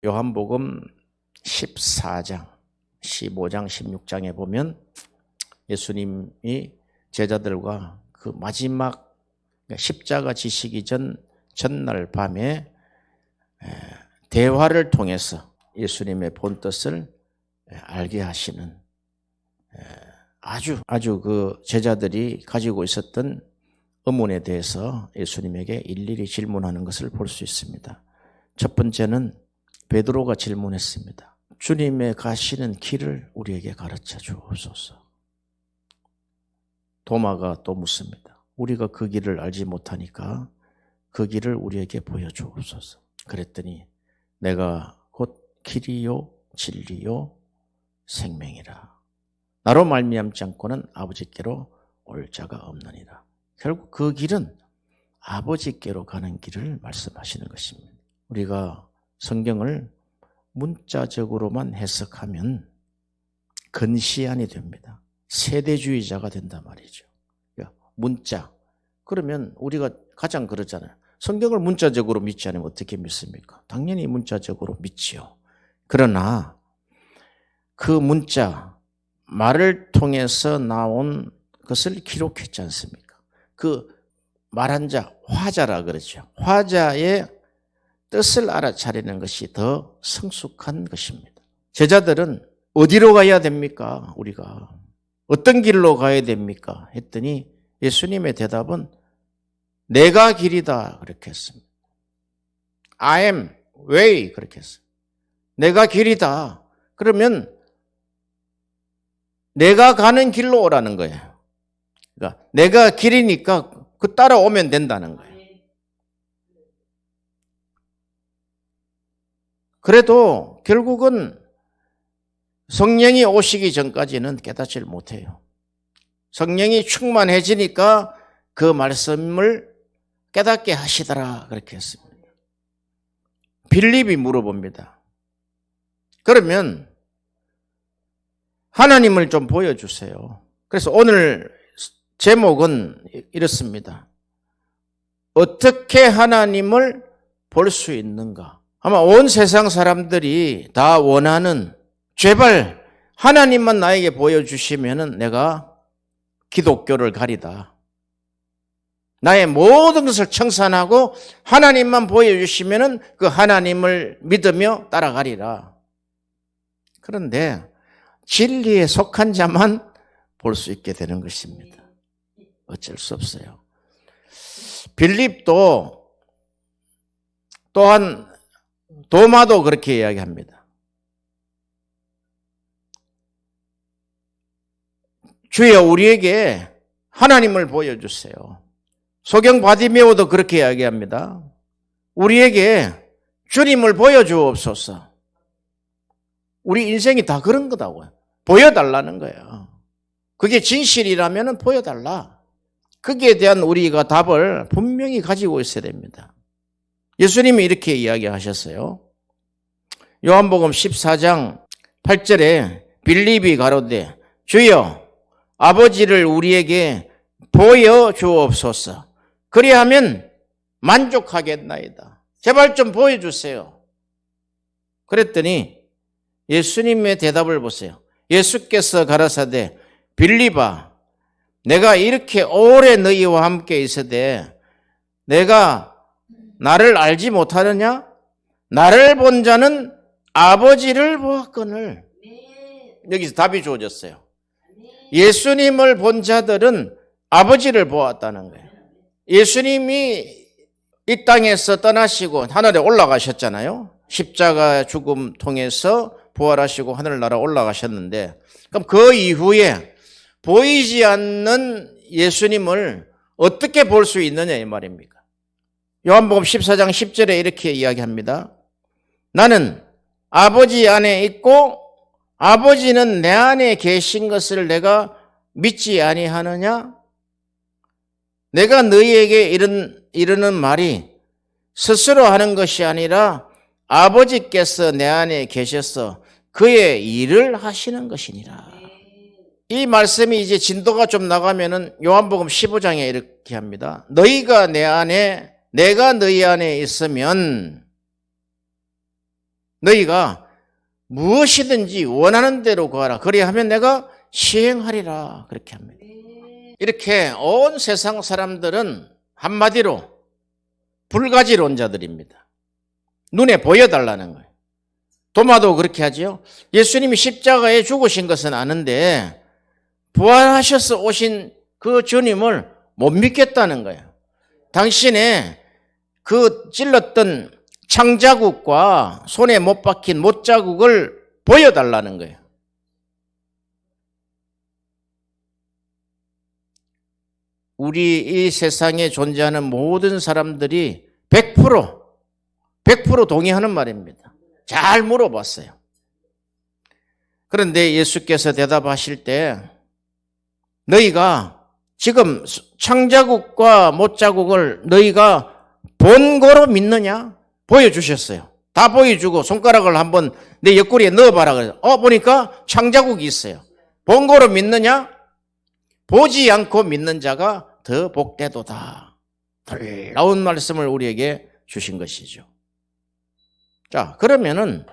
요한복음 14장, 15장, 16장에 보면 예수님이 제자들과 그 마지막 십자가 지시기 전날 밤에 대화를 통해서 예수님의 본뜻을 알게 하시는 아주 그 제자들이 가지고 있었던 의문에 대해서 예수님에게 일일이 질문하는 것을 볼 수 있습니다. 첫 번째는 베드로가 질문했습니다. 주님의 가시는 길을 우리에게 가르쳐 주옵소서. 도마가 또 묻습니다. 우리가 그 길을 알지 못하니까 그 길을 우리에게 보여주옵소서. 그랬더니 내가 곧 길이요 진리요 생명이라. 나로 말미암지 않고는 아버지께로 올 자가 없느니라. 결국 그 길은 아버지께로 가는 길을 말씀하시는 것입니다. 우리가 성경을 문자적으로만 해석하면 근시안이 됩니다. 세대주의자가 된단 말이죠. 문자. 그러면 우리가 가장 그러잖아요. 성경을 문자적으로 믿지 않으면 어떻게 믿습니까? 당연히 문자적으로 믿지요. 그러나 그 문자, 말을 통해서 나온 것을 기록했지 않습니까? 그 말한 자, 화자라 그러죠. 화자의 뜻을 알아차리는 것이 더 성숙한 것입니다. 제자들은 어디로 가야 됩니까? 우리가 어떤 길로 가야 됩니까? 했더니 예수님의 대답은 내가 길이다 그렇게 했습니다. I am way 그렇게 했어요. 내가 길이다. 그러면 내가 가는 길로 오라는 거예요. 그러니까 내가 길이니까 그 따라오면 된다는 거예요. 그래도 결국은 성령이 오시기 전까지는 깨닫지를 못해요. 성령이 충만해지니까 그 말씀을 깨닫게 하시더라 그렇게 했습니다. 빌립이 물어봅니다. 그러면 하나님을 좀 보여주세요. 그래서 오늘 제목은 이렇습니다. 어떻게 하나님을 볼 수 있는가? 아마 온 세상 사람들이 다 원하는 제발 하나님만 나에게 보여주시면 내가 기독교를 가리다. 나의 모든 것을 청산하고 하나님만 보여주시면 그 하나님을 믿으며 따라가리라. 그런데 진리에 속한 자만 볼 수 있게 되는 것입니다. 어쩔 수 없어요. 빌립도 또한 도마도 그렇게 이야기합니다. 주여 우리에게 하나님을 보여주세요. 소경 바디메오도 그렇게 이야기합니다. 우리에게 주님을 보여주옵소서. 우리 인생이 다 그런 거다고요. 보여달라는 거예요. 그게 진실이라면 보여달라. 거기에 대한 우리가 답을 분명히 가지고 있어야 됩니다. 예수님이 이렇게 이야기하셨어요. 요한복음 14장 8절에 빌립이 가로되 주여 아버지를 우리에게 보여주옵소서. 그리하면 만족하겠나이다. 제발 좀 보여주세요. 그랬더니 예수님의 대답을 보세요. 예수께서 가라사대 빌립아 내가 이렇게 오래 너희와 함께 있으되 내가 나를 알지 못하느냐? 나를 본 자는 아버지를 보았거늘. 여기서 답이 주어졌어요. 예수님을 본 자들은 아버지를 보았다는 거예요. 예수님이 이 땅에서 떠나시고 하늘에 올라가셨잖아요. 십자가 죽음 통해서 부활하시고 하늘나라 올라가셨는데 그럼 그 이후에 보이지 않는 예수님을 어떻게 볼 수 있느냐 이 말입니까? 요한복음 14장 10절에 이렇게 이야기합니다. 나는 아버지 안에 있고 아버지는 내 안에 계신 것을 내가 믿지 아니하느냐? 내가 너희에게 이르는 말이 스스로 하는 것이 아니라 아버지께서 내 안에 계셔서 그의 일을 하시는 것이니라. 이 말씀이 이제 진도가 좀 나가면은 요한복음 15장에 이렇게 합니다. 너희가 내 안에, 내가 너희 안에 있으면 너희가 무엇이든지 원하는 대로 구하라. 그리하면 내가 시행하리라. 그렇게 합니다. 이렇게 온 세상 사람들은 한마디로 불가지론자들입니다. 눈에 보여달라는 거예요. 도마도 그렇게 하죠. 예수님이 십자가에 죽으신 것은 아는데 부활하셔서 오신 그 주님을 못 믿겠다는 거예요. 당신의 그 찔렀던 창자국과 손에 못 박힌 못자국을 보여달라는 거예요. 우리 이 세상에 존재하는 모든 사람들이 100% 동의하는 말입니다. 잘 물어봤어요. 그런데 예수께서 대답하실 때 너희가 지금 창자국과 못자국을 너희가 본고로 믿느냐? 보여주셨어요. 다 보여주고 손가락을 한번 내 옆구리에 넣어봐라 그래서 보니까 창자국이 있어요. 본고로 믿느냐? 보지 않고 믿는 자가 더 복되도다. 놀라운 말씀을 우리에게 주신 것이죠. 자, 그러면은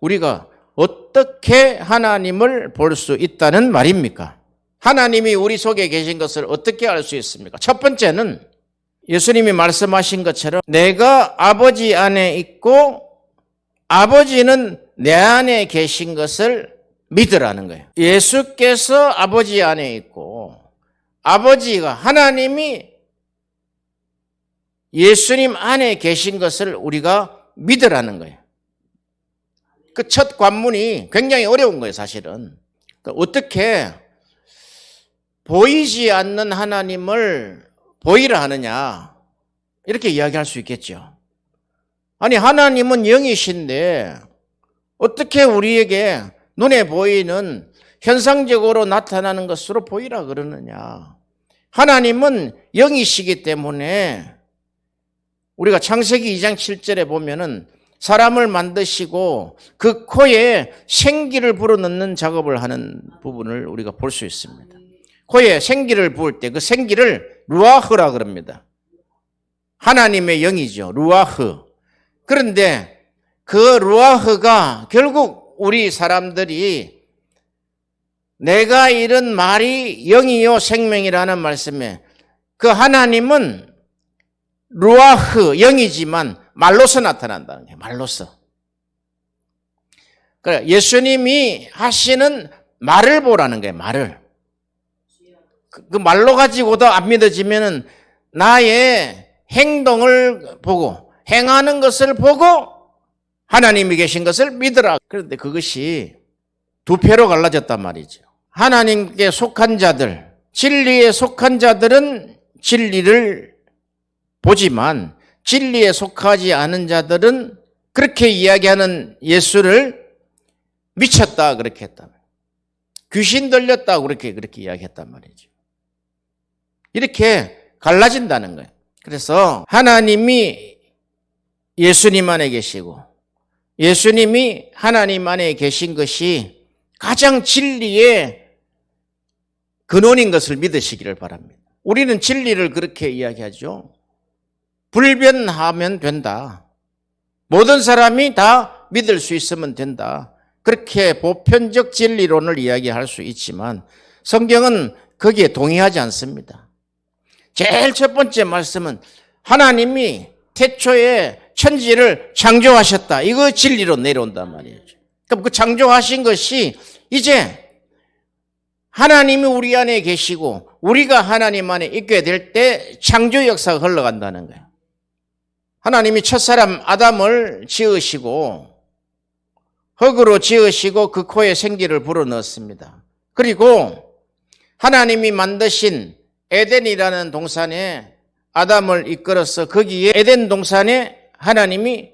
우리가 어떻게 하나님을 볼 수 있다는 말입니까? 하나님이 우리 속에 계신 것을 어떻게 알 수 있습니까? 첫 번째는 예수님이 말씀하신 것처럼 내가 아버지 안에 있고 아버지는 내 안에 계신 것을 믿으라는 거예요. 예수께서 아버지 안에 있고 아버지가 하나님이 예수님 안에 계신 것을 우리가 믿으라는 거예요. 그 첫 관문이 굉장히 어려운 거예요, 사실은. 어떻게 보이지 않는 하나님을 보이라 하느냐, 이렇게 이야기할 수 있겠죠. 아니, 하나님은 영이신데 어떻게 우리에게 눈에 보이는 현상적으로 나타나는 것으로 보이라 그러느냐. 하나님은 영이시기 때문에 우리가 창세기 2장 7절에 보면은 사람을 만드시고 그 코에 생기를 불어넣는 작업을 하는 부분을 우리가 볼 수 있습니다. 코에 생기를 부을 때 그 생기를 루아흐라 그럽니다. 하나님의 영이죠. 루아흐. 그런데 그 루아흐가 결국 우리 사람들이 내가 이런 말이 영이요 생명이라는 말씀에 그 하나님은 루아흐, 영이지만 말로서 나타난다는 거예요. 말로서. 그래, 예수님이 하시는 말을 보라는 거예요. 말을. 그 말로 가지고도 안 믿어지면은 나의 행동을 보고 행하는 것을 보고 하나님이 계신 것을 믿으라. 그런데 그것이 두 패로 갈라졌단 말이죠. 하나님께 속한 자들, 진리에 속한 자들은 진리를 보지만 진리에 속하지 않은 자들은 그렇게 이야기하는 예수를 미쳤다 그렇게 했다. 귀신 들렸다 그렇게 이야기했단 말이죠. 이렇게 갈라진다는 거예요. 그래서 하나님이 예수님 안에 계시고 예수님이 하나님 안에 계신 것이 가장 진리의 근원인 것을 믿으시기를 바랍니다. 우리는 진리를 그렇게 이야기하죠. 불변하면 된다. 모든 사람이 다 믿을 수 있으면 된다. 그렇게 보편적 진리론을 이야기할 수 있지만 성경은 거기에 동의하지 않습니다. 제일 첫 번째 말씀은 하나님이 태초에 천지를 창조하셨다. 이거 진리로 내려온단 말이에요. 그럼 그 창조하신 것이 이제 하나님이 우리 안에 계시고 우리가 하나님 안에 있게 될 때 창조 역사가 흘러간다는 거예요. 하나님이 첫사람 아담을 지으시고 흙으로 지으시고 그 코에 생기를 불어넣었습니다. 그리고 하나님이 만드신 에덴이라는 동산에 아담을 이끌어서 거기에 에덴 동산에 하나님이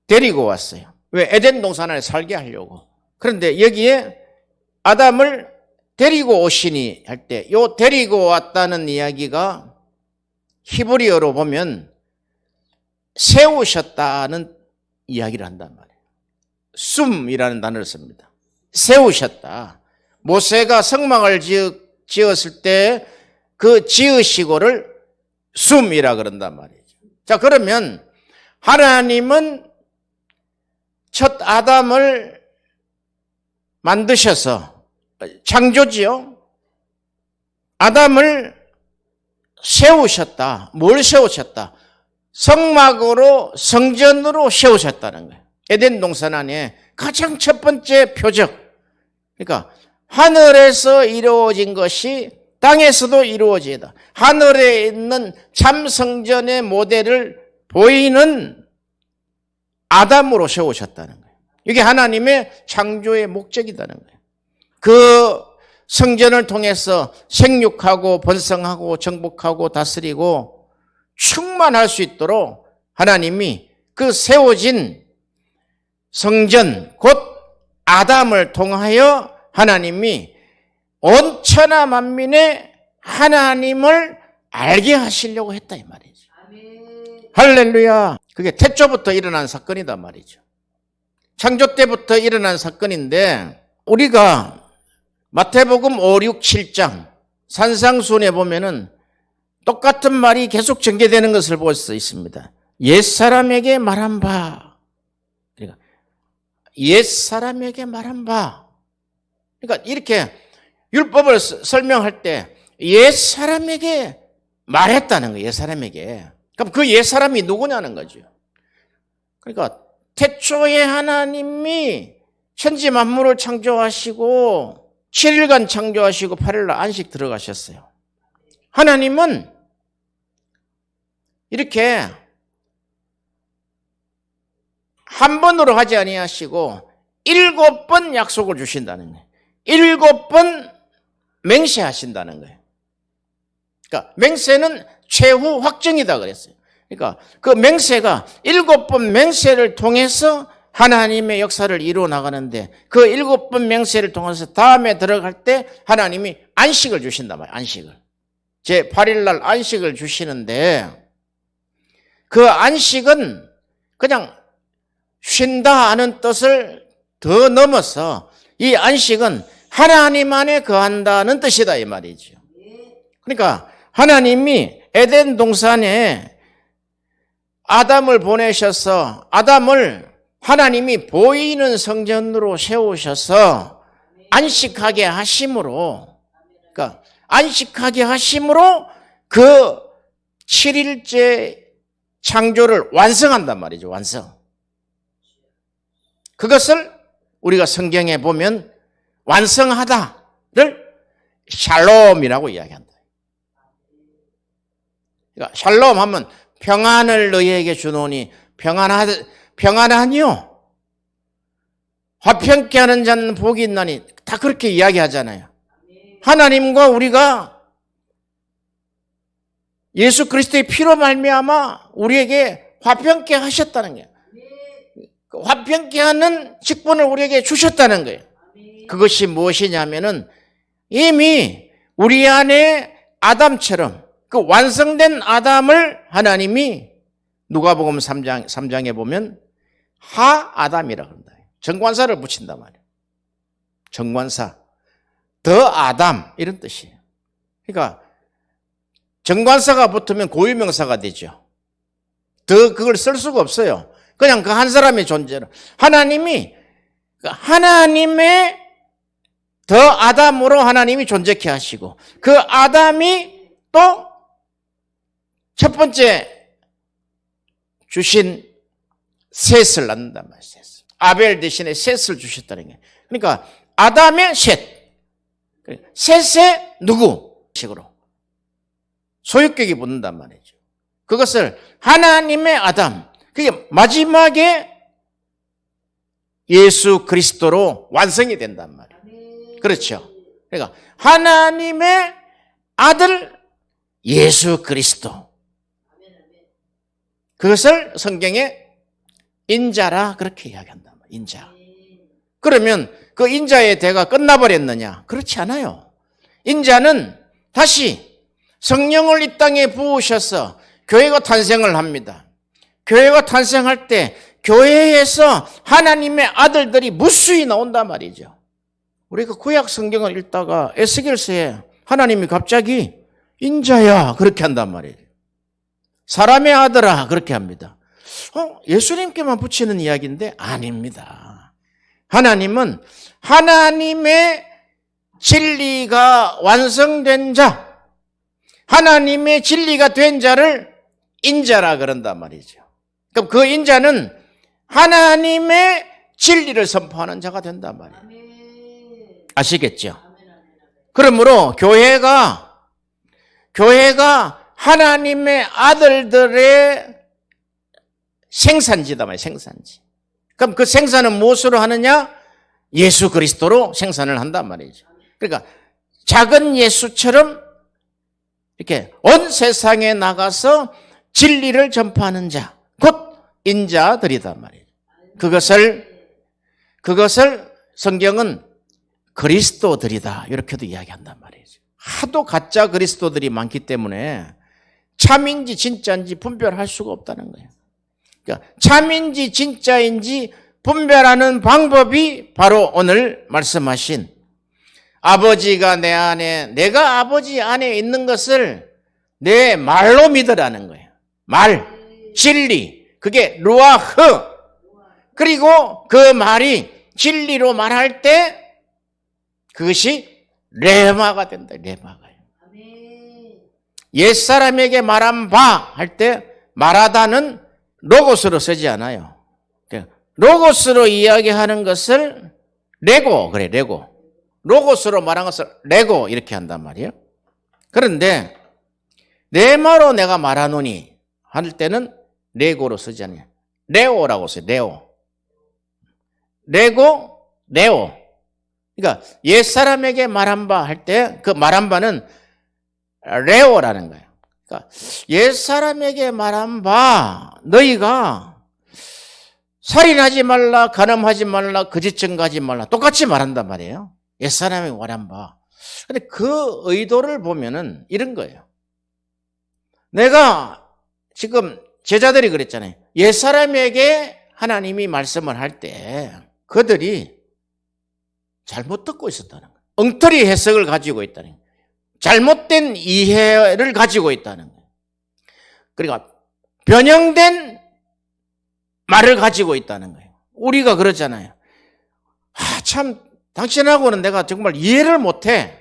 데리고 왔어요. 왜? 에덴 동산을 살게 하려고. 그런데 여기에 아담을 데리고 오시니 할 때 요 데리고 왔다는 이야기가 히브리어로 보면 세우셨다는 이야기를 한단 말이에요. 숨이라는 단어를 씁니다. 세우셨다. 모세가 성막을 지었을 때 그 지으시고를 숨이라 그런단 말이죠. 자, 그러면 하나님은 첫 아담을 만드셔서 창조지요. 아담을 세우셨다. 뭘 세우셨다? 성막으로 성전으로 세우셨다는 거예요. 에덴 동산 안에 가장 첫 번째 표적. 그러니까 하늘에서 이루어진 것이 땅에서도 이루어지다. 하늘에 있는 참 성전의 모델을 보이는 아담으로 세우셨다는 거예요. 이게 하나님의 창조의 목적이라는 거예요. 그 성전을 통해서 생육하고 번성하고 정복하고 다스리고 충만할 수 있도록 하나님이 그 세워진 성전 곧 아담을 통하여 하나님이 온 천하 만민의 하나님을 알게 하시려고 했다 이 말이죠. 아멘. 할렐루야. 그게 태초부터 일어난 사건이다 말이죠. 창조 때부터 일어난 사건인데 우리가 마태복음 5, 6, 7장 산상수훈에 보면은 똑같은 말이 계속 전개되는 것을 볼 수 있습니다. 옛사람에게 말한 바. 그러니까 옛사람에게 말한 바. 그러니까 이렇게 율법을 설명할 때 옛사람에게 말했다는 거예요. 옛사람에게. 그럼 그 옛사람이 누구냐는 거죠. 그러니까 태초에 하나님이 천지 만물을 창조하시고 7일간 창조하시고 8일날 안식 들어가셨어요. 하나님은 이렇게 한 번으로 하지 아니하시고 7번 약속을 주신다는 거예요. 7번 맹세하신다는 거예요. 그러니까 맹세는 최후 확정이다 그랬어요. 그러니까 그 맹세가 7번 맹세를 통해서 하나님의 역사를 이루어 나가는데 그 7번 맹세를 통해서 다음에 들어갈 때 하나님이 안식을 주신단 말이에요. 안식을. 제8일 날 안식을 주시는데 그 안식은 그냥 쉰다 하는 뜻을 더 넘어서 이 안식은 하나님 안에 거한다는 뜻이다 이 말이죠. 그러니까 하나님이 에덴 동산에 아담을 보내셔서 아담을 하나님이 보이는 성전으로 세우셔서 안식하게 하심으로, 그러니까 안식하게 하심으로 그 7일째 창조를 완성한단 말이죠. 완성. 그것을 우리가 성경에 보면 완성하다를 샬롬이라고 이야기한다. 그러니까 샬롬 하면 평안을 너희에게 주노니 평안하니요. 화평케 하는 자는 복이 있나니 다 그렇게 이야기하잖아요. 하나님과 우리가 예수 그리스도의 피로 말미암아 우리에게 화평케 하셨다는 거예요. 화평케 하는 직분을 우리에게 주셨다는 거예요. 그것이 무엇이냐면은 이미 우리 안에 아담처럼 그 완성된 아담을 하나님이 누가복음 3장에 보면 하아담이라고 합니다. 정관사를 붙인단 말이에요. 정관사. 더 아담 이런 뜻이에요. 그러니까 정관사가 붙으면 고유명사가 되죠. 더 그걸 쓸 수가 없어요. 그냥 그 한 사람의 존재로. 하나님이 하나님의 더 아담으로 하나님이 존재케 하시고 그 아담이 또 첫 번째 주신 셋을 낳는단 말이에요. 셋을. 아벨 대신에 셋을 주셨다는 게. 그러니까 아담의 셋. 셋의 누구? 식으로. 소유격이 붙는단 말이죠. 그것을 하나님의 아담. 그게 마지막에 예수 그리스도로 완성이 된단 말이에요. 그렇죠. 그러니까 하나님의 아들 예수 그리스도. 그것을 성경에 인자라 그렇게 이야기한단 말이에요. 인자. 그러면 그 인자의 대가 끝나버렸느냐? 그렇지 않아요. 인자는 다시 성령을 이 땅에 부으셔서 교회가 탄생을 합니다. 교회가 탄생할 때 교회에서 하나님의 아들들이 무수히 나온단 말이죠. 우리가 구약 성경을 읽다가 에스겔서에 하나님이 갑자기 인자야 그렇게 한단 말이에요. 사람의 아들아 그렇게 합니다. 예수님께만 붙이는 이야기인데 아닙니다. 하나님은 하나님의 진리가 완성된 자, 하나님의 진리가 된 자를 인자라 그런단 말이죠. 그럼 그 인자는 하나님의 진리를 선포하는 자가 된단 말이에요. 아시겠죠? 그러므로 교회가 하나님의 아들들의 생산지다 말이에요. 생산지. 그럼 그 생산은 무엇으로 하느냐? 예수 그리스도로 생산을 한단 말이죠. 그러니까 작은 예수처럼 이렇게 온 세상에 나가서 진리를 전파하는 자, 곧 인자들이단 말이에요. 그것을 성경은 그리스도들이다 이렇게도 이야기한단 말이죠. 하도 가짜 그리스도들이 많기 때문에 참인지 진짜인지 분별할 수가 없다는 거예요. 그러니까 참인지 진짜인지 분별하는 방법이 바로 오늘 말씀하신 아버지가 내 안에, 내가 아버지 안에 있는 것을 내 말로 믿으라는 거예요. 말, 진리, 그게 루아흐. 그리고 그 말이 진리로 말할 때 그것이 레마가 된다. 레마가요. 옛사람에게 말한 바 할 때 말하다는 로고스로 쓰지 않아요. 로고스로 이야기하는 것을 레고, 그래, 레고. 로고스로 말한 것을 레고 이렇게 한단 말이에요. 그런데 레마로 내가 말하노니 할 때는 레고로 쓰지 않아요. 레오라고 써요. 레오. 레고, 레오. 그러니까 옛사람에게 말한 바 할 때 그 말한 바는 레오라는 거예요. 그러니까 옛사람에게 말한 바 너희가 살인하지 말라, 간음하지 말라, 거짓 증거하지 말라 똑같이 말한단 말이에요. 옛사람에게 말한 바. 근데 그 의도를 보면은 이런 거예요. 내가 지금 제자들이 그랬잖아요. 옛사람에게 하나님이 말씀을 할 때 그들이 잘못 듣고 있었다는 거예요. 엉터리 해석을 가지고 있다는 거예요. 잘못된 이해를 가지고 있다는 거예요. 그러니까 변형된 말을 가지고 있다는 거예요. 우리가 그러잖아요. 참 당신하고는 내가 정말 이해를 못해.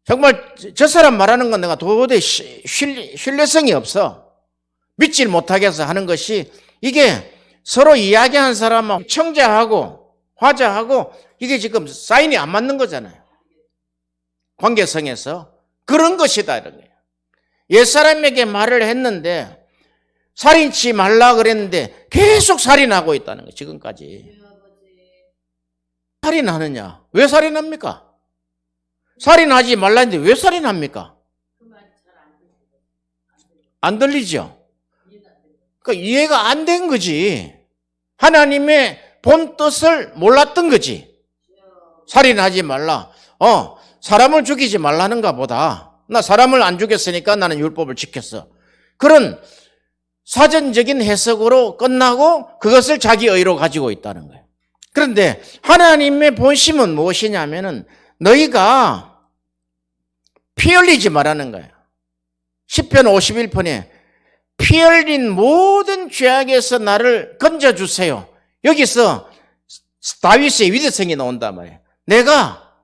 정말 저 사람 말하는 건 내가 도저히 신뢰성이 없어. 믿질 못하겠어 하는 것이 이게 서로 이야기한 사람하고 청자하고 화자하고 이게 지금 사인이 안 맞는 거잖아요. 관계성에서. 그런 것이다 이런 거예요. 옛사람에게 말을 했는데 살인치 말라 그랬는데 계속 살인하고 있다는 거예요. 지금까지. 살인하느냐? 왜 살인합니까? 살인하지 말라는데 왜 살인합니까? 안 들리죠? 그러니까 이해가 안 된 거지. 하나님의 본 뜻을 몰랐던 거지. 살인하지 말라. 사람을 죽이지 말라는가 보다. 나 사람을 안 죽였으니까 나는 율법을 지켰어. 그런 사전적인 해석으로 끝나고 그것을 자기 의로 가지고 있다는 거예요. 그런데 하나님의 본심은 무엇이냐면은 너희가 피 흘리지 말라는 거예요. 시편 51편에 피 흘린 모든 죄악에서 나를 건져주세요. 여기서 다윗의 위대성이 나온단 말이에요. 내가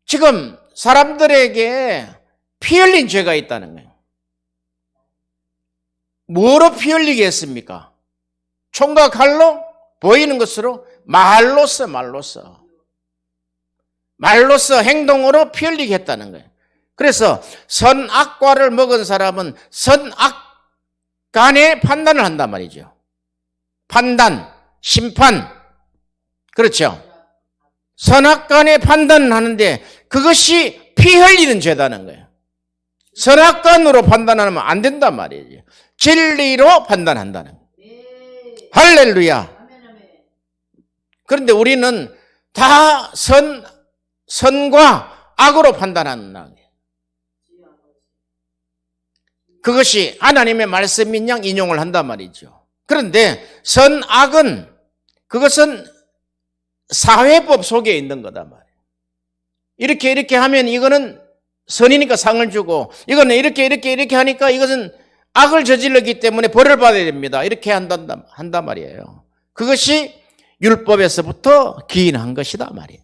지금 사람들에게 피 흘린 죄가 있다는 거예요. 뭐로 피 흘리게 했습니까? 총과 칼로? 보이는 것으로? 말로써 행동으로 피 흘리게 했다는 거예요. 그래서 선악과를 먹은 사람은 선악간의 판단을 한단 말이죠. 판단, 심판. 그렇죠? 선악간의 판단을 하는데 그것이 피 흘리는 죄다는 거예요. 선악간으로 판단하면 안 된단 말이에요. 진리로 판단한다는 거예요. 할렐루야. 그런데 우리는 다 선과 악으로 판단한다는 거예요. 그것이 하나님의 말씀인 양 인용을 한단 말이죠. 그런데 선악은 그것은 사회법 속에 있는 거다 말이에요. 이렇게 하면 이거는 선이니까 상을 주고 이거는 이렇게 하니까 이것은 악을 저질렀기 때문에 벌을 받아야 됩니다. 이렇게 한단 말이에요. 그것이 율법에서부터 기인한 것이다 말이에요.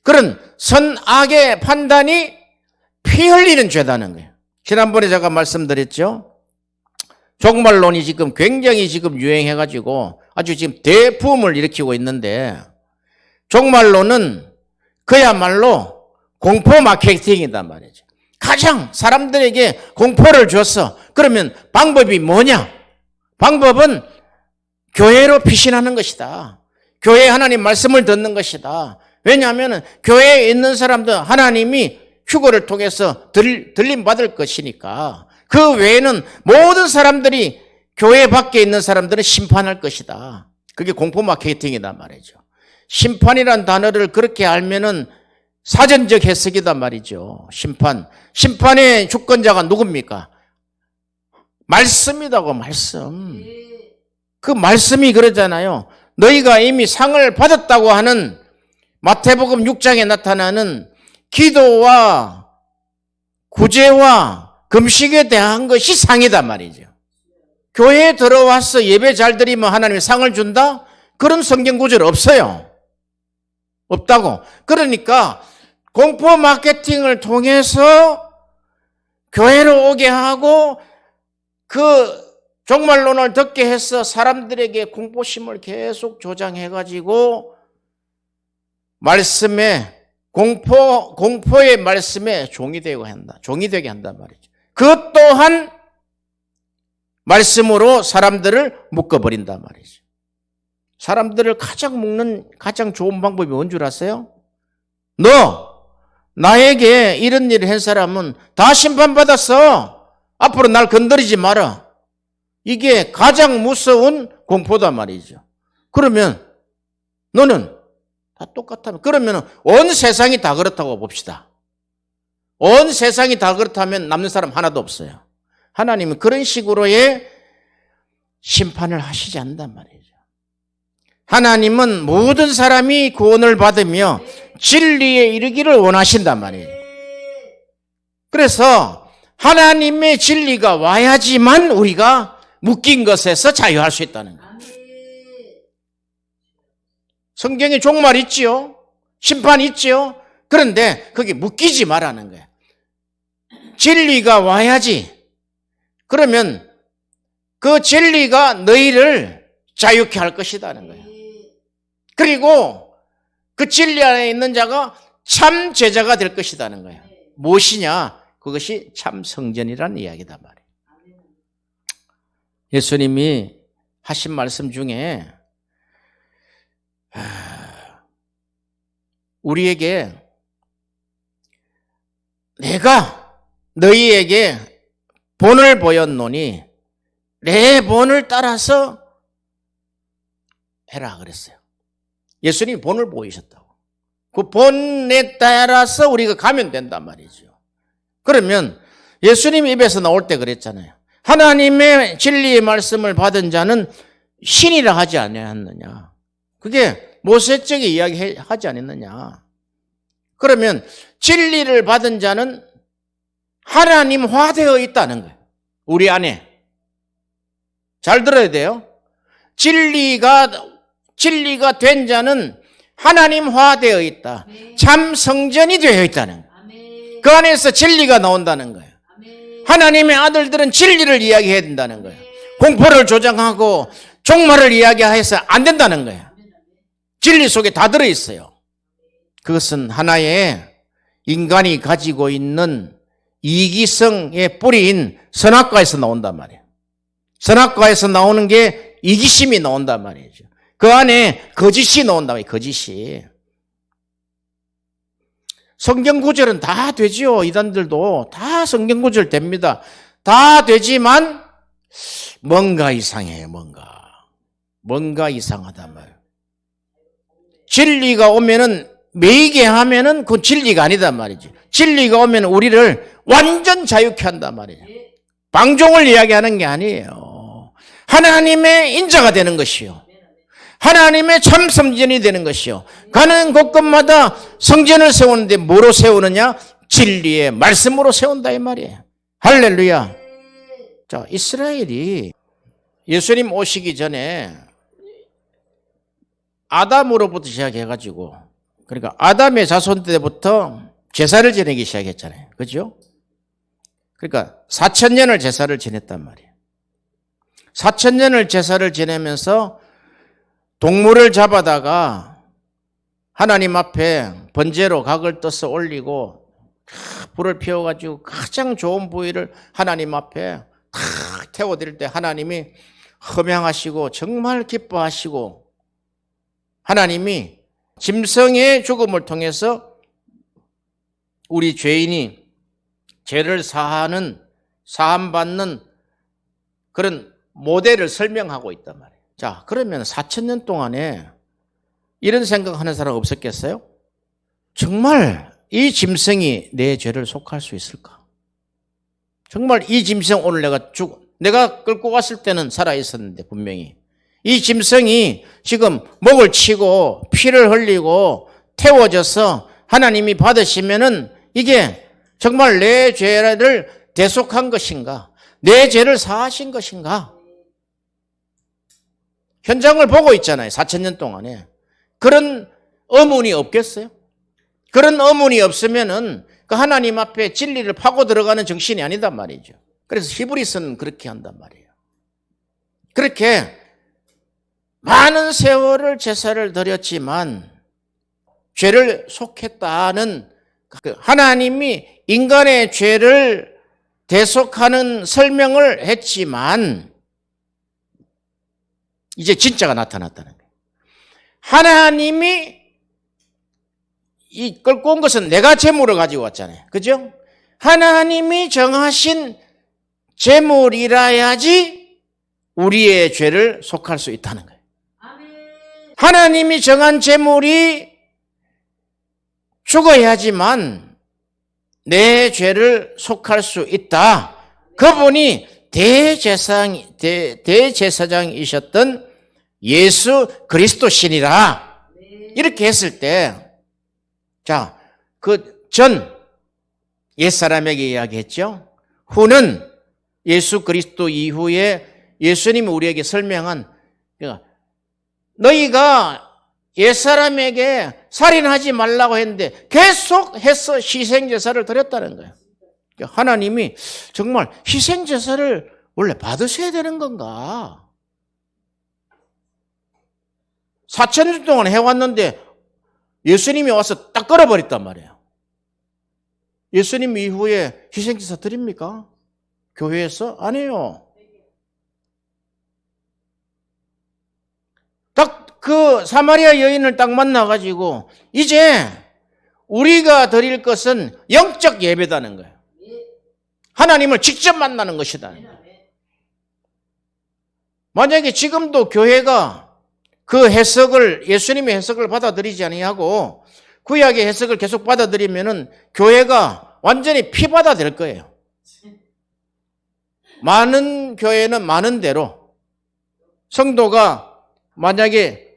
그런 선악의 판단이 피 흘리는 죄다는 거예요. 지난번에 제가 말씀드렸죠. 종말론이 지금 굉장히 지금 유행해가지고 아주 지금 대붐을 일으키고 있는데, 종말론은 그야말로 공포 마케팅이단 말이죠. 가장 사람들에게 공포를 줬어. 그러면 방법이 뭐냐? 방법은 교회로 피신하는 것이다. 교회 하나님 말씀을 듣는 것이다. 왜냐하면 교회에 있는 사람들 하나님이 휴거를 통해서 들림 받을 것이니까, 그 외에는 모든 사람들이, 교회 밖에 있는 사람들은 심판할 것이다. 그게 공포 마케팅이단 말이죠. 심판이란 단어를 그렇게 알면은 사전적 해석이단 말이죠. 심판의 주권자가 누굽니까? 말씀이라고. 말씀. 그 말씀이 그러잖아요. 너희가 이미 상을 받았다고 하는 마태복음 6장에 나타나는 기도와 구제와 금식에 대한 것이 상이단 말이죠. 교회에 들어와서 예배 잘 드리면 하나님이 상을 준다? 그런 성경 구절 없어요. 없다고. 그러니까 공포 마케팅을 통해서 교회로 오게 하고 그 종말론을 듣게 해서 사람들에게 공포심을 계속 조장해가지고 말씀에 공포의 말씀에 종이 되게 한단 말이죠. 그것 또한 말씀으로 사람들을 묶어버린단 말이죠. 사람들을 가장 묶는 가장 좋은 방법이 뭔 줄 아세요? 너 나에게 이런 일을 한 사람은 다 심판받았어. 앞으로 날 건드리지 마라. 이게 가장 무서운 공포단 말이죠. 그러면 너는 다 똑같다면, 그러면 온 세상이 다 그렇다고 봅시다. 온 세상이 다 그렇다면 남는 사람 하나도 없어요. 하나님은 그런 식으로의 심판을 하시지 않는단 말이죠. 하나님은 모든 사람이 구원을 받으며 진리에 이르기를 원하신단 말이에요. 그래서 하나님의 진리가 와야지만 우리가 묶인 것에서 자유할 수 있다는 거예요. 성경에 종말 있지요. 심판 있지요. 그런데 거기 묶이지 말라는 거예요. 진리가 와야지. 그러면 그 진리가 너희를 자유케 할 것이라는 거예요. 그리고 그 진리 안에 있는 자가 참 제자가 될 것이라는 거예요. 무엇이냐? 그것이 참 성전이라는 이야기다 말이에요. 예수님이 하신 말씀 중에 우리에게 내가 너희에게 본을 보였노니 내 본을 따라서 해라 그랬어요. 예수님이 본을 보이셨다고. 그 본에 따라서 우리가 가면 된단 말이죠. 그러면 예수님 입에서 나올 때 그랬잖아요. 하나님의 진리의 말씀을 받은 자는 신이라 하지 아니하느냐. 그게 모세적인 이야기 하지 않았느냐. 그러면 진리를 받은 자는 하나님화되어 있다는 거예요. 우리 안에. 잘 들어야 돼요. 진리가 된 자는 하나님화되어 있다. 참 성전이 되어 있다는 거예요. 그 안에서 진리가 나온다는 거예요. 하나님의 아들들은 진리를 이야기해야 된다는 거예요. 공포를 조장하고 종말을 이야기해서 안 된다는 거예요. 진리 속에 다 들어있어요. 그것은 하나의 인간이 가지고 있는 이기성의 뿌리인 선악과에서 나온단 말이에요. 선악과에서 나오는 게 이기심이 나온단 말이죠. 그 안에 거짓이 나온단 말이에요. 거짓이. 성경 구절은 다 되지요. 이단들도 다 성경 구절 됩니다. 다 되지만 뭔가 이상해요. 뭔가 이상하단 말이에요. 진리가 오면은 매이게 하면은 그건 진리가 아니단 말이지. 진리가 오면 우리를 완전 자유케 한단 말이에요. 방종을 이야기하는 게 아니에요. 하나님의 인자가 되는 것이요. 하나님의 참 성전이 되는 것이요. 가는 곳곳마다 성전을 세우는데 뭐로 세우느냐? 진리의 말씀으로 세운다 이 말이에요. 할렐루야. 자, 이스라엘이 예수님 오시기 전에 아담으로부터 시작해가지고, 그러니까 아담의 자손 때부터 제사를 지내기 시작했잖아요. 그죠? 그러니까 4,000년을 제사를 지냈단 말이에요. 4,000년을 제사를 지내면서 동물을 잡아다가 하나님 앞에 번제로 각을 떠서 올리고 불을 피워가지고 가장 좋은 부위를 하나님 앞에 탁 태워드릴 때 하나님이 흠양하시고 정말 기뻐하시고, 하나님이 짐승의 죽음을 통해서 우리 죄인이 죄를 사함받는 그런 모델을 설명하고 있단 말이에요. 자, 그러면 4,000년 동안에 이런 생각하는 사람 없었겠어요? 정말 이 짐승이 내 죄를 속할 수 있을까? 정말 이 짐승 오늘 내가 끌고 갔을 때는 살아있었는데 분명히 이 짐승이 지금 목을 치고 피를 흘리고 태워져서 하나님이 받으시면은 이게 정말 내 죄를 대속한 것인가? 내 죄를 사하신 것인가? 현장을 보고 있잖아요. 4,000년 동안에. 그런 의문이 없겠어요? 그런 의문이 없으면은 그 하나님 앞에 진리를 파고 들어가는 정신이 아니단 말이죠. 그래서 히브리서는 그렇게 한단 말이에요. 그렇게 많은 세월을 제사를 드렸지만 죄를 속했다는 하나님이 인간의 죄를 대속하는 설명을 했지만 이제 진짜가 나타났다는 거예요. 하나님이 이 끌고 온 것은 내가 제물을 가지고 왔잖아요. 그죠? 하나님이 정하신 제물이라야지 우리의 죄를 속할 수 있다는 거예요. 하나님이 정한 제물이 죽어야지만 내 죄를 속할 수 있다. 그분이 대제사장이셨던 예수 그리스도시니라. 이렇게 했을 때, 자, 그 전 옛사람에게 이야기했죠. 후는 예수 그리스도 이후에 예수님이 우리에게 설명한, 너희가 옛사람에게 살인하지 말라고 했는데 계속해서 희생제사를 드렸다는 거예요. 하나님이 정말 희생제사를 원래 받으셔야 되는 건가? 4,000년 동안 해왔는데 예수님이 와서 딱 끌어버렸단 말이에요. 예수님 이후에 희생제사 드립니까? 교회에서? 아니에요. 딱 그 사마리아 여인을 딱 만나가지고 이제 우리가 드릴 것은 영적 예배다는 거예요. 하나님을 직접 만나는 것이다. 만약에 지금도 교회가 그 해석을, 예수님의 해석을 받아들이지 아니하고 구약의 해석을 계속 받아들이면은 교회가 완전히 피바다 될 거예요. 많은 교회는 많은 대로, 성도가 만약에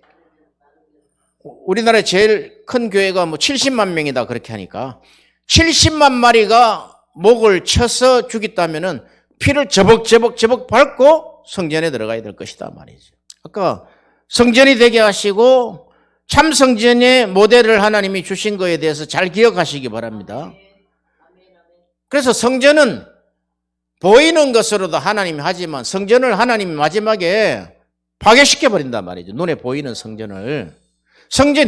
우리나라의 제일 큰 교회가 뭐 70만 명이다 그렇게 하니까 70만 마리가 목을 쳐서 죽였다면은 피를 저벅저벅 밟고 성전에 들어가야 될 것이다 말이죠. 아까 성전이 되게 하시고 참 성전의 모델을 하나님이 주신 거에 대해서 잘 기억하시기 바랍니다. 그래서 성전은 보이는 것으로도 하나님이 하지만 성전을 하나님이 마지막에 파괴시켜 버린단 말이죠. 눈에 보이는 성전을.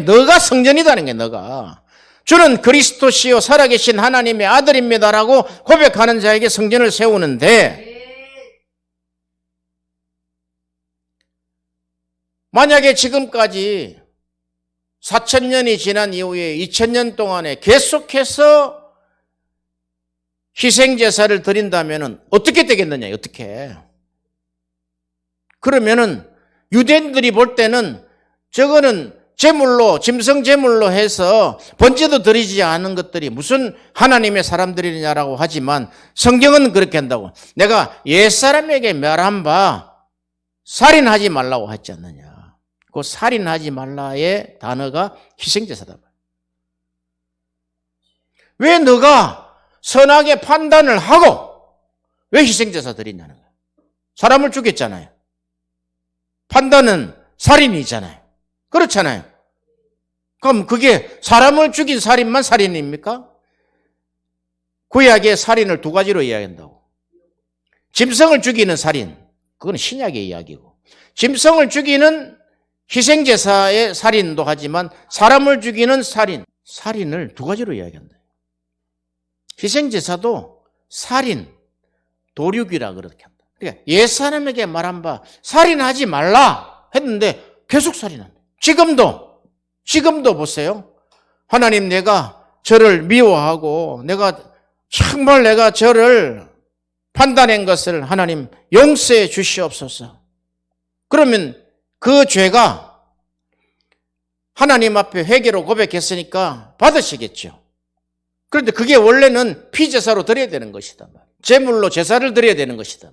너가 성전이다는 게 너가. 주는 그리스도시요 살아계신 하나님의 아들입니다라고 고백하는 자에게 성전을 세우는데, 만약에 지금까지 4,000년이 지난 이후에 2,000년 동안에 계속해서 희생제사를 드린다면 어떻게 되겠느냐, 어떻게. 그러면은 유대인들이 볼 때는 저거는 제물로, 짐승 제물로 해서 번제도 드리지 않은 것들이 무슨 하나님의 사람들이냐라고 하지만 성경은 그렇게 한다고. 내가 옛사람에게 멸한 바 살인하지 말라고 했지 않느냐. 그 살인하지 말라의 단어가 희생제사다. 왜 너가 선악의 판단을 하고 왜 희생제사 드리냐는 거예요. 사람을 죽였잖아요. 판단은 살인이잖아요. 그렇잖아요. 그럼 그게 사람을 죽인 살인만 살인입니까? 구약의 살인을 두 가지로 이야기한다고. 짐승을 죽이는 살인, 그건 신약의 이야기고, 짐승을 죽이는 희생제사의 살인도 하지만 사람을 죽이는 살인을 두 가지로 이야기한다. 희생제사도 살인, 도륙이라 그렇게 한다. 그러니까 옛사람에게 말한 바 살인하지 말라 했는데 계속 살인한다. 지금도 보세요. 하나님, 내가 저를 미워하고 정말 내가 저를 판단한 것을 하나님 용서해 주시옵소서. 그러면 그 죄가 하나님 앞에 회개로 고백했으니까 받으시겠죠. 그런데 그게 원래는 피제사로 드려야 되는 것이다. 제물로 제사를 드려야 되는 것이다.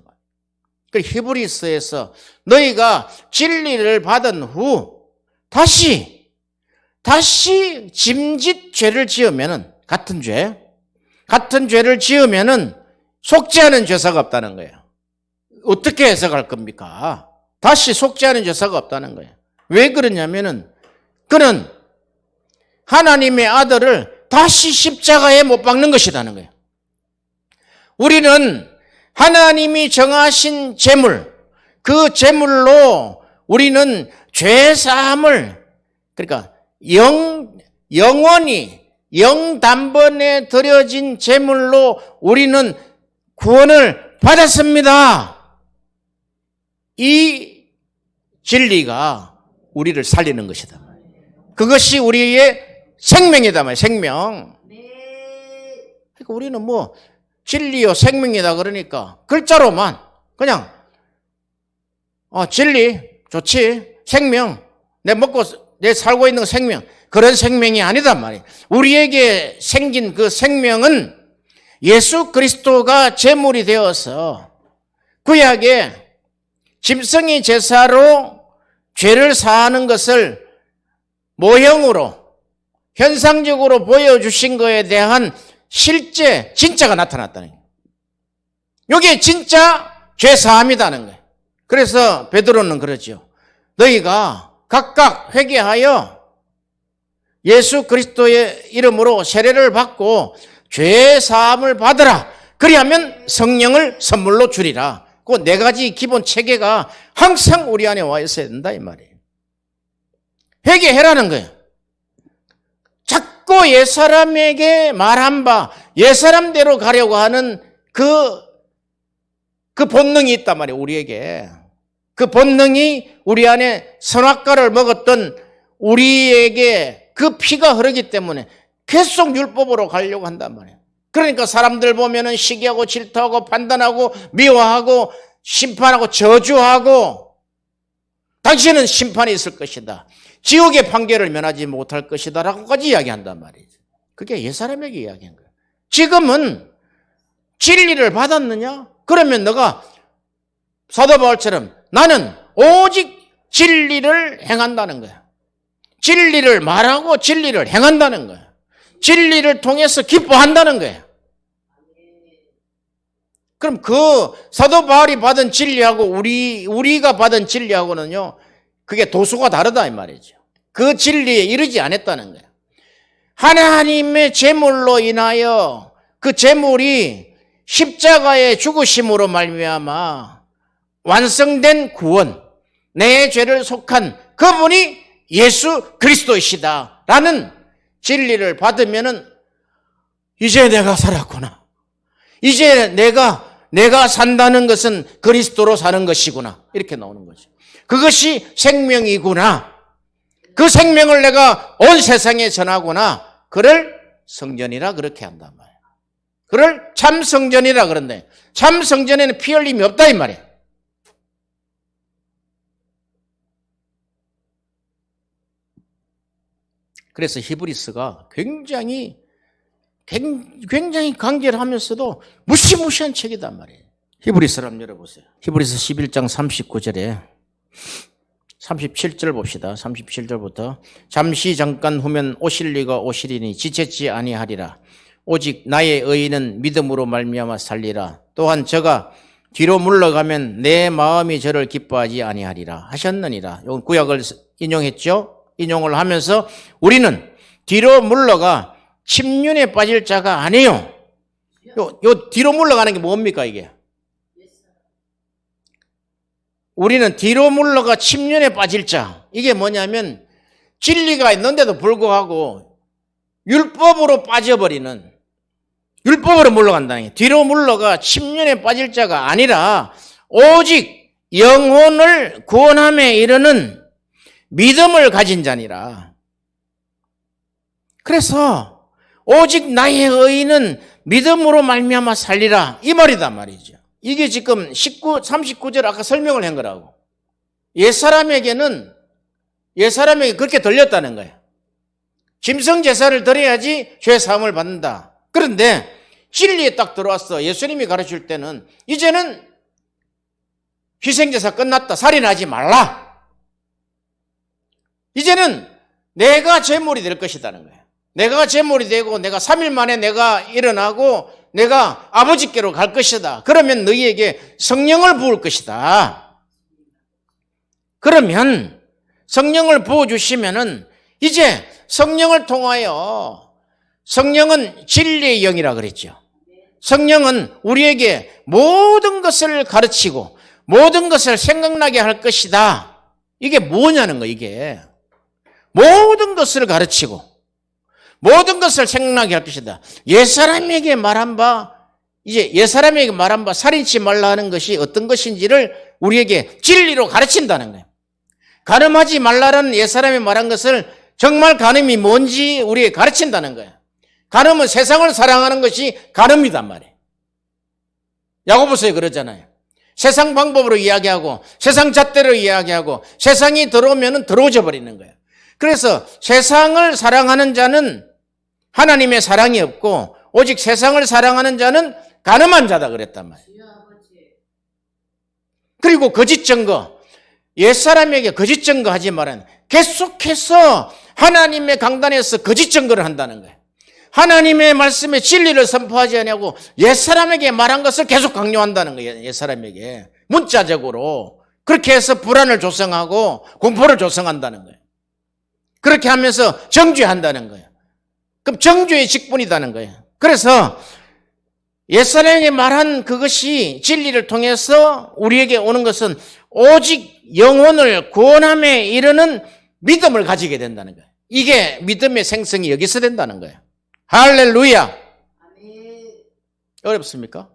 그 히브리서에서 너희가 진리를 받은 후 다시 짐짓 죄를 지으면은 같은 죄를 지으면은 속죄하는 제사가 없다는 거예요. 어떻게 해석할 겁니까? 다시 속죄하는 제사가 없다는 거예요. 왜 그러냐면은 그는 하나님의 아들을 다시 십자가에 못 박는 것이라는 거예요. 우리는 하나님이 정하신 제물, 그 제물로 우리는 죄사함을, 그러니까 영원히 영단번에 드려진 제물로 우리는 구원을 받았습니다. 이 진리가 우리를 살리는 것이다. 그것이 우리의 생명이다 말이에요. 생명. 그러니까 우리는 진리요 생명이다 그러니까 글자로만 그냥 진리 좋지, 생명, 내 살고 있는 생명, 그런 생명이 아니단 말이에요. 우리에게 생긴 그 생명은 예수 그리스도가 제물이 되어서 구약에 짐승이 제사로 죄를 사하는 것을 모형으로 현상적으로 보여주신 것에 대한 실제 진짜가 나타났다는 거예요. 이게 진짜 죄사함이라는 거예요. 그래서 베드로는 그러죠. 너희가 각각 회개하여 예수 그리스도의 이름으로 세례를 받고 죄사함을 받으라. 그리하면 성령을 선물로 주리라. 그 네 가지 기본 체계가 항상 우리 안에 와 있어야 된다 이 말이에요. 회개해라는 거예요. 자꾸 옛사람에게 말한 바 옛사람대로 가려고 하는 그 본능이 있단 말이에요. 우리에게. 그 본능이 우리 안에 선악과를 먹었던 우리에게 그 피가 흐르기 때문에 계속 율법으로 가려고 한단 말이에요. 그러니까 사람들 보면은 시기하고 질투하고 판단하고 미워하고 심판하고 저주하고 당신은 심판이 있을 것이다. 지옥의 판결을 면하지 못할 것이다 라고까지 이야기한단 말이죠. 그게 옛사람에게 이야기한 거예요. 지금은 진리를 받았느냐? 그러면 너가 사도 바울처럼 나는 오직 진리를 행한다는 거야. 진리를 말하고 진리를 행한다는 거야. 진리를 통해서 기뻐한다는 거야. 그럼 그 사도 바울이 받은 진리하고 우리가 받은 진리하고는요, 그게 도수가 다르다 이 말이죠. 그 진리에 이르지 않았다는 거야. 하나님의 제물로 인하여 그 제물이 십자가의 죽으심으로 말미암아 완성된 구원, 내 죄를 속한 그분이 예수 그리스도이시다라는 진리를 받으면은 이제 내가 살았구나. 이제 내가 산다는 것은 그리스도로 사는 것이구나. 이렇게 나오는 거죠. 그것이 생명이구나. 그 생명을 내가 온 세상에 전하구나. 그를 성전이라 그렇게 한단 말이에요. 그를 참 성전이라 그런데 참 성전에는 피 흘림이 없다 이 말이에요. 그래서 히브리서가 굉장히 간결하면서도 무시무시한 책이단 말이에요. 히브리서를 한번 열어보세요. 히브리서 11장 39절에 37절 봅시다. 37절부터 잠시 잠깐 후면 오실 리가 오시리니 지체치 아니하리라. 오직 나의 의인은 믿음으로 말미암아 살리라. 또한 저가 뒤로 물러가면 내 마음이 저를 기뻐하지 아니하리라 하셨느니라. 이건 구약을 인용했죠. 인용을 하면서 우리는 뒤로 물러가 침륜에 빠질 자가 아니에요. 요 뒤로 물러가는 게 뭡니까 이게? 우리는 뒤로 물러가 침륜에 빠질 자. 이게 뭐냐면 진리가 있는데도 불구하고 율법으로 빠져버리는, 율법으로 물러간다는 게 뒤로 물러가 침륜에 빠질 자가 아니라 오직 영혼을 구원함에 이르는 믿음을 가진 자니라. 그래서 오직 나의 의인은 믿음으로 말미암아 살리라 이 말이단 말이죠. 이게 지금 39절 아까 설명을 한 거라고. 옛사람에게 그렇게 들렸다는 거예요. 짐승 제사를 드려야지 죄 사함을 받는다. 그런데 진리에 딱 들어왔어. 예수님이 가르칠 때는 이제는 희생제사 끝났다. 살인하지 말라. 이제는 내가 제물이 될 것이라는 거예요. 내가 제물이 되고 내가 3일 만에 내가 일어나고 내가 아버지께로 갈 것이다. 그러면 너희에게 성령을 부을 것이다. 그러면 성령을 부어주시면은 이제 성령을 통하여, 성령은 진리의 영이라 그랬죠. 성령은 우리에게 모든 것을 가르치고 모든 것을 생각나게 할 것이다. 이게 뭐냐는 거예요. 이게 모든 것을 가르치고 모든 것을 생각나게 할 것이다. 옛사람에게 말한 바, 이제 옛사람에게 말한 바 살인치 말라 하는 것이 어떤 것인지를 우리에게 진리로 가르친다는 거예요. 간음하지 말라라는 옛사람이 말한 것을 정말 간음이 뭔지 우리에게 가르친다는 거예요. 간음은 세상을 사랑하는 것이 간음이단 말이에요. 야고보서에 그러잖아요. 세상 방법으로 이야기하고 세상 잣대로 이야기하고 세상이 들어오면 들어오져 버리는 거예요. 그래서 세상을 사랑하는 자는 하나님의 사랑이 없고 오직 세상을 사랑하는 자는 간음한 자다 그랬단 말이에요. 그리고 거짓 증거, 옛사람에게 거짓 증거 하지 말아요. 계속해서 하나님의 강단에서 거짓 증거를 한다는 거예요. 하나님의 말씀에 진리를 선포하지 않냐고 옛사람에게 말한 것을 계속 강요한다는 거예요. 옛사람에게 문자적으로 그렇게 해서 불안을 조성하고 공포를 조성한다는 거예요. 그렇게 하면서 정죄한다는 거예요. 그럼 정죄의 직분이라는 거예요. 그래서 옛사람에게 말한 그것이 진리를 통해서 우리에게 오는 것은 오직 영혼을 구원함에 이르는 믿음을 가지게 된다는 거예요. 이게 믿음의 생성이 여기서 된다는 거예요. 할렐루야. 어렵습니까?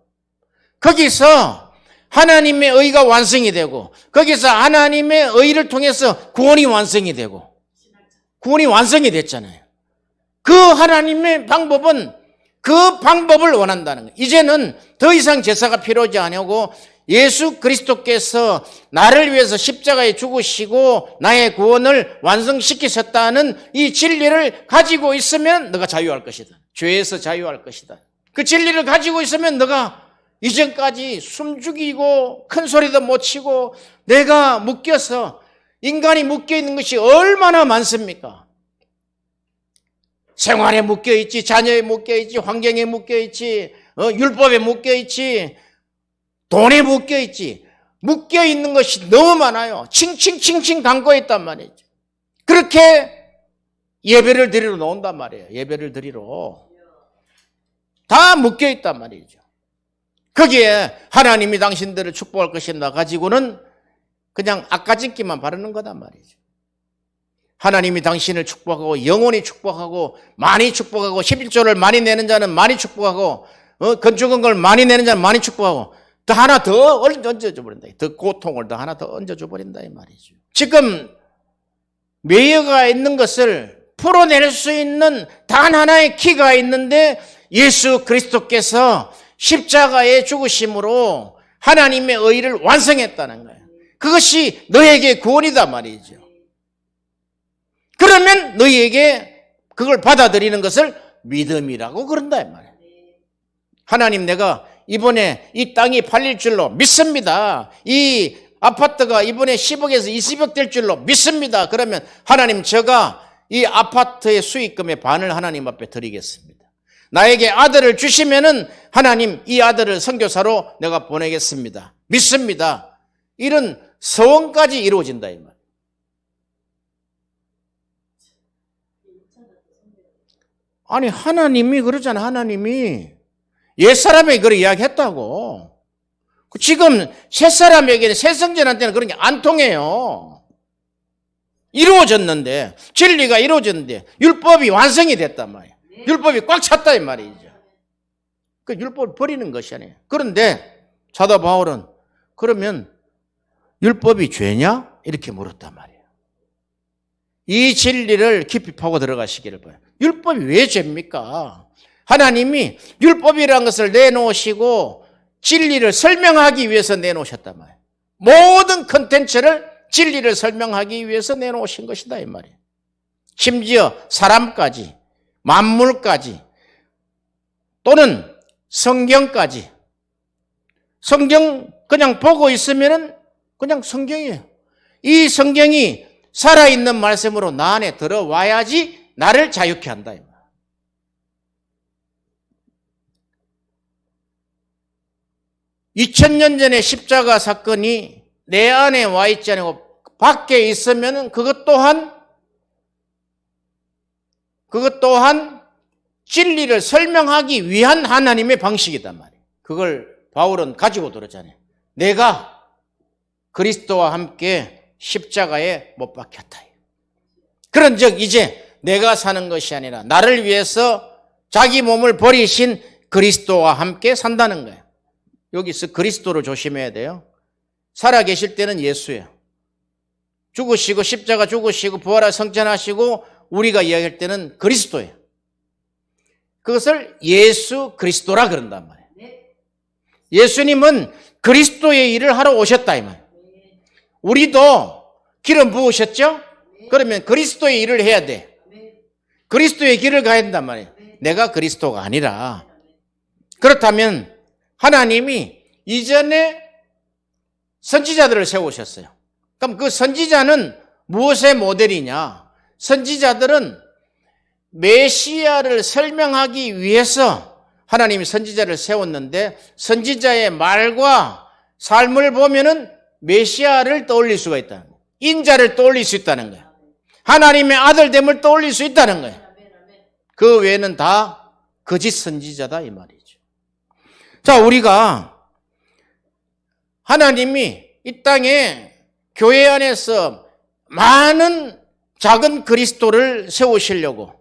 거기서 하나님의 의가 완성이 되고 거기서 하나님의 의를 통해서 구원이 완성이 되고 구원이 완성이 됐잖아요. 그 하나님의 방법은 그 방법을 원한다는 거예요. 이제는 더 이상 제사가 필요하지 않고 예수 그리스도께서 나를 위해서 십자가에 죽으시고 나의 구원을 완성시키셨다는 이 진리를 가지고 있으면 너가 자유할 것이다. 죄에서 자유할 것이다. 그 진리를 가지고 있으면 너가 이전까지 숨죽이고 큰 소리도 못 치고 내가 묶여서 인간이 묶여있는 것이 얼마나 많습니까? 생활에 묶여있지, 자녀에 묶여있지, 환경에 묶여있지, 율법에 묶여있지, 돈에 묶여있지. 묶여있는 것이 너무 많아요. 칭칭칭칭 담고있단 말이죠. 그렇게 예배를 드리러 나온단 말이에요. 예배를 드리러 다 묶여있단 말이죠. 거기에 하나님이 당신들을 축복할 것이다 가지고는 그냥 악가진기만 바르는 거단 말이죠. 하나님이 당신을 축복하고 영원히 축복하고 많이 축복하고 11조를 많이 내는 자는 많이 축복하고 건축한 걸 많이 내는 자는 많이 축복하고 더 하나 더 얹어줘 버린다. 더 고통을 더 하나 더 얹어줘 버린다 이 말이죠. 지금 매여가 있는 것을 풀어낼 수 있는 단 하나의 키가 있는데 예수 그리스도께서 십자가의 죽으심으로 하나님의 의를 완성했다는 거예요. 그것이 너에게 구원이다 말이죠. 그러면 너희에게 그걸 받아들이는 것을 믿음이라고 그런다 이 말이에요. 하나님 내가 이번에 이 땅이 팔릴 줄로 믿습니다. 이 아파트가 이번에 10억에서 20억 될 줄로 믿습니다. 그러면 하나님 제가 이 아파트의 수익금의 반을 하나님 앞에 드리겠습니다. 나에게 아들을 주시면은 하나님 이 아들을 선교사로 내가 보내겠습니다. 믿습니다. 이런 서원까지 이루어진다 이 말. 아니 하나님이 그러잖아. 하나님이 옛사람에게 그렇게 이야기했다고. 지금 새사람에게는 새성전한테는 그런 게 안 통해요. 이루어졌는데 진리가 이루어졌는데 율법이 완성이 됐단 말이에요. 율법이 꽉 찼다 이 말이죠. 그 율법을 버리는 것이 아니에요. 그런데 사도 바울은 그러면 율법이 죄냐? 이렇게 물었단 말이에요. 이 진리를 깊이 파고 들어가시기를 바라요. 율법이 왜 죄입니까? 하나님이 율법이라는 것을 내놓으시고 진리를 설명하기 위해서 내놓으셨단 말이에요. 모든 컨텐츠를 진리를 설명하기 위해서 내놓으신 것이다 이 말이에요. 심지어 사람까지 만물까지 또는 성경까지. 성경 그냥 보고 있으면은 그냥 성경이에요. 이 성경이 살아있는 말씀으로 나 안에 들어와야지 나를 자유케 한다. 2000년 전에 십자가 사건이 내 안에 와 있지 않고 밖에 있으면 그것 또한 진리를 설명하기 위한 하나님의 방식이단 말이에요. 그걸 바울은 가지고 들었잖아요. 내가 그리스도와 함께 십자가에 못 박혔다. 그런즉 이제 내가 사는 것이 아니라 나를 위해서 자기 몸을 버리신 그리스도와 함께 산다는 거예요. 여기서 그리스도를 조심해야 돼요. 살아계실 때는 예수예요. 죽으시고 십자가 죽으시고 부활하 성천하시고 우리가 이야기할 때는 그리스도예요. 그것을 예수 그리스도라 그런단 말이에요. 예수님은 그리스도의 일을 하러 오셨다 이 말이에요. 우리도 기름 부으셨죠? 그러면 그리스도의 일을 해야 돼. 그리스도의 길을 가야 된단 말이에요. 내가 그리스도가 아니라. 그렇다면 하나님이 이전에 선지자들을 세우셨어요. 그럼 그 선지자는 무엇의 모델이냐? 선지자들은 메시아를 설명하기 위해서 하나님이 선지자를 세웠는데 선지자의 말과 삶을 보면은 메시아를 떠올릴 수가 있다는 거예요. 인자를 떠올릴 수 있다는 거예요. 하나님의 아들됨을 떠올릴 수 있다는 거예요. 그 외에는 다 거짓 선지자다 이 말이죠. 자, 우리가 하나님이 이 땅에 교회 안에서 많은 작은 그리스도를 세우시려고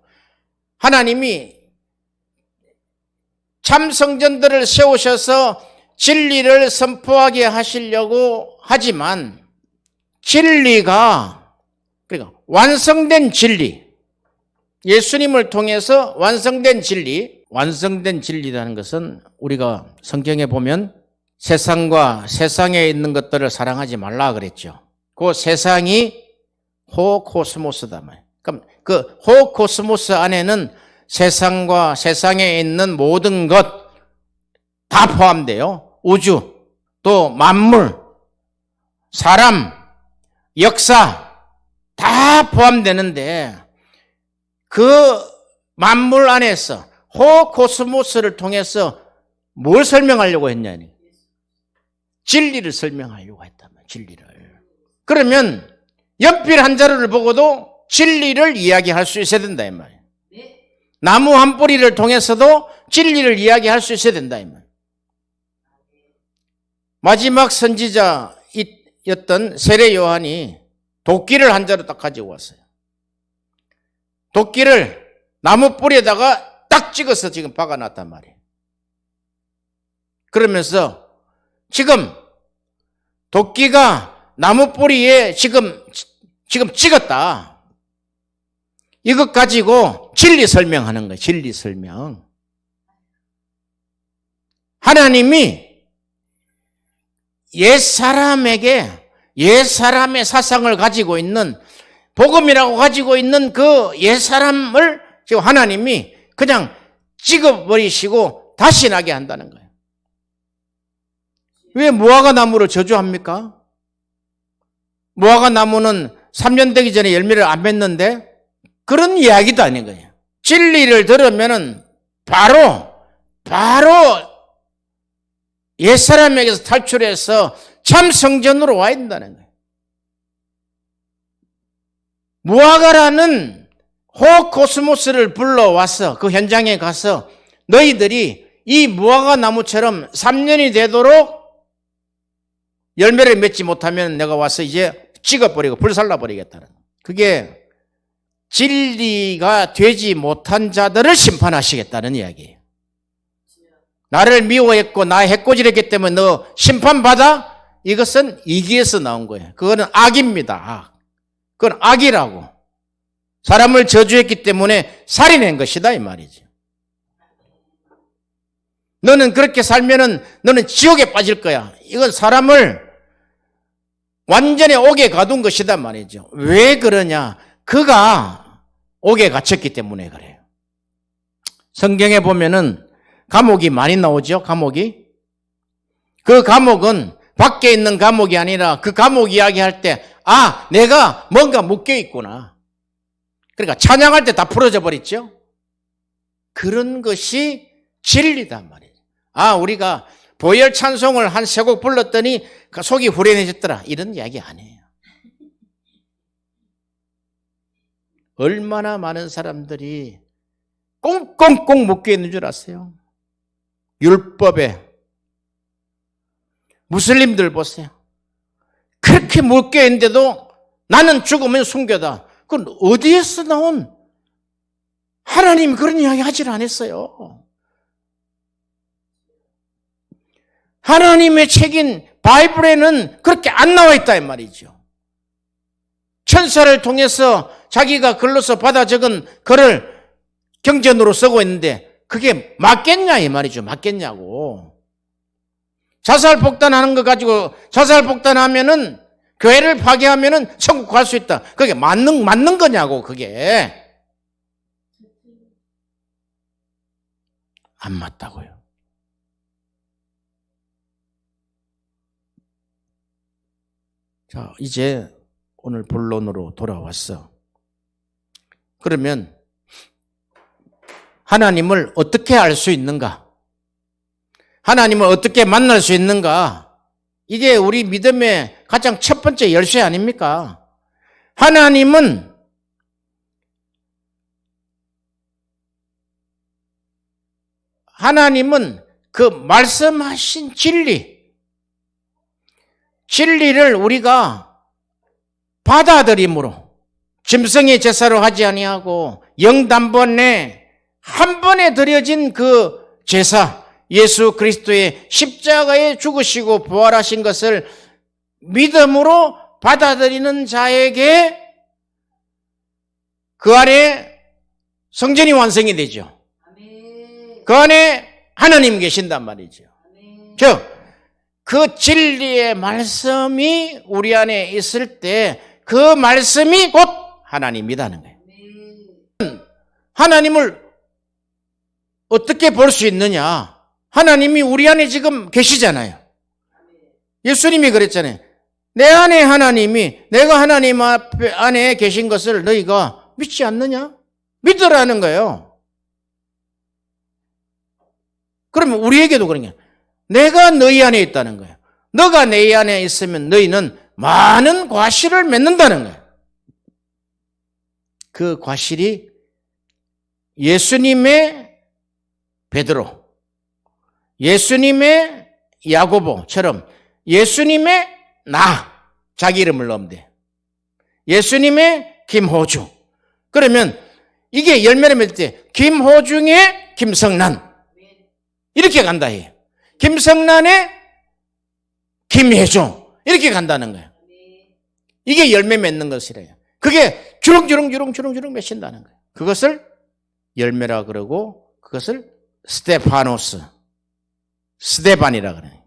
하나님이 참 성전들을 세우셔서 진리를 선포하게 하시려고 하지만 진리가 그러니까 완성된 진리 예수님을 통해서 완성된 진리라는 것은 우리가 성경에 보면 세상과 세상에 있는 것들을 사랑하지 말라 그랬죠. 그 세상이 호코스모스다 말이에요. 그럼 그 호코스모스 안에는 세상과 세상에 있는 모든 것 다 포함돼요. 우주, 또 만물, 사람, 역사 다 포함되는데 그 만물 안에서 호코스모스를 통해서 뭘 설명하려고 했냐니? 진리를 설명하려고 했단 말이에요. 진리를. 그러면 연필 한 자루를 보고도 진리를 이야기할 수 있어야 된다 이 말이에요. 나무 한 뿌리를 통해서도 진리를 이야기할 수 있어야 된다 이 말이에요. 마지막 선지자였던 세례 요한이 도끼를 한 자루 딱 가지고 왔어요. 도끼를 나무 뿌리에다가 딱 찍어서 지금 박아놨단 말이에요. 그러면서 지금 도끼가 나무 뿌리에 지금 찍었다. 이것 가지고 진리 설명하는 거예요. 진리 설명. 하나님이 옛사람에게 옛사람의 사상을 가지고 있는 복음이라고 가지고 있는 그 옛사람을 지금 하나님이 그냥 찍어버리시고 다시 나게 한다는 거예요. 왜 무화과 나무를 저주합니까? 무화과 나무는 3년 되기 전에 열매를 안 맺는데 그런 이야기도 아닌 거예요. 진리를 들으면은 바로 옛사람에게서 탈출해서 참 성전으로 와야 된다는 거예요. 무화과라는 호코스모스를 불러와서 그 현장에 가서 너희들이 이 무화과 나무처럼 3년이 되도록 열매를 맺지 못하면 내가 와서 이제 찍어버리고 불살라버리겠다는 거예요. 그게 진리가 되지 못한 자들을 심판하시겠다는 이야기예요. 나를 미워했고 나 해코지했기 때문에 너 심판받아? 이것은 이기에서 나온 거예요. 그거는 악입니다. 악. 그건 악이라고. 사람을 저주했기 때문에 살인한 것이다 이 말이죠. 너는 그렇게 살면은 너는 지옥에 빠질 거야. 이건 사람을 완전히 옥에 가둔 것이다 말이죠. 왜 그러냐? 그가 옥에 갇혔기 때문에 그래요. 성경에 보면은 감옥이 많이 나오죠. 감옥이. 그 감옥은 밖에 있는 감옥이 아니라 그 감옥 이야기할 때 내가 뭔가 묶여 있구나. 그러니까 찬양할 때 다 풀어져 버렸죠. 그런 것이 진리다 말이에요. 우리가 보혈 찬송을 한 3곡 불렀더니 속이 후련해졌더라. 이런 이야기 아니에요. 얼마나 많은 사람들이 꽁꽁꽁 묶여 있는 줄 아세요? 율법에. 무슬림들 보세요. 그렇게 묶여 있는데도 나는 죽으면 순교다. 그건 어디에서 나온? 하나님이 그런 이야기 하질 않았어요. 하나님의 책인 바이블에는 그렇게 안 나와 있다 이 말이죠. 천사를 통해서 자기가 글로서 받아 적은 글을 경전으로 쓰고 있는데 그게 맞겠냐 이 말이죠. 맞겠냐고. 자살폭탄하는 거 가지고 자살폭탄하면은 교회를 파괴하면은 천국 갈 수 있다. 그게 맞는 거냐고 그게. 안 맞다고요. 자, 이제 오늘 본론으로 돌아왔어. 그러면 하나님을 어떻게 알 수 있는가? 하나님을 어떻게 만날 수 있는가? 이게 우리 믿음의 가장 첫 번째 열쇠 아닙니까? 하나님은 그 말씀하신 진리를 우리가 받아들임으로 짐승의 제사로 하지 아니하고 영단번에 한 번에 드려진 그 제사 예수 그리스도의 십자가에 죽으시고 부활하신 것을 믿음으로 받아들이는 자에게 그 안에 성전이 완성이 되죠. 그 안에 하나님 계신단 말이죠. 즉 그 진리의 말씀이 우리 안에 있을 때 그 말씀이 곧 하나님이라는 거예요. 하나님을 어떻게 볼 수 있느냐? 하나님이 우리 안에 지금 계시잖아요. 예수님이 그랬잖아요. 내 안에 하나님이, 내가 하나님 안에 계신 것을 너희가 믿지 않느냐? 믿으라는 거예요. 그러면 우리에게도 그런 게 내가 너희 안에 있다는 거예요. 너가 내 안에 있으면 너희는 많은 과실을 맺는다는 거예요. 그 과실이 예수님의 베드로, 예수님의 야고보처럼 예수님의 자기 이름을 넣으면 돼. 예수님의 김호중. 그러면 이게 열매를 맺을 때 김호중의 김성난 이렇게 간다 해요. 김성난의 김혜종 이렇게 간다는 거예요. 이게 열매 맺는 것이래요. 그게 주렁주렁 맺힌다는 거예요. 그것을 열매라 그러고 그것을 스데반이라 그래요.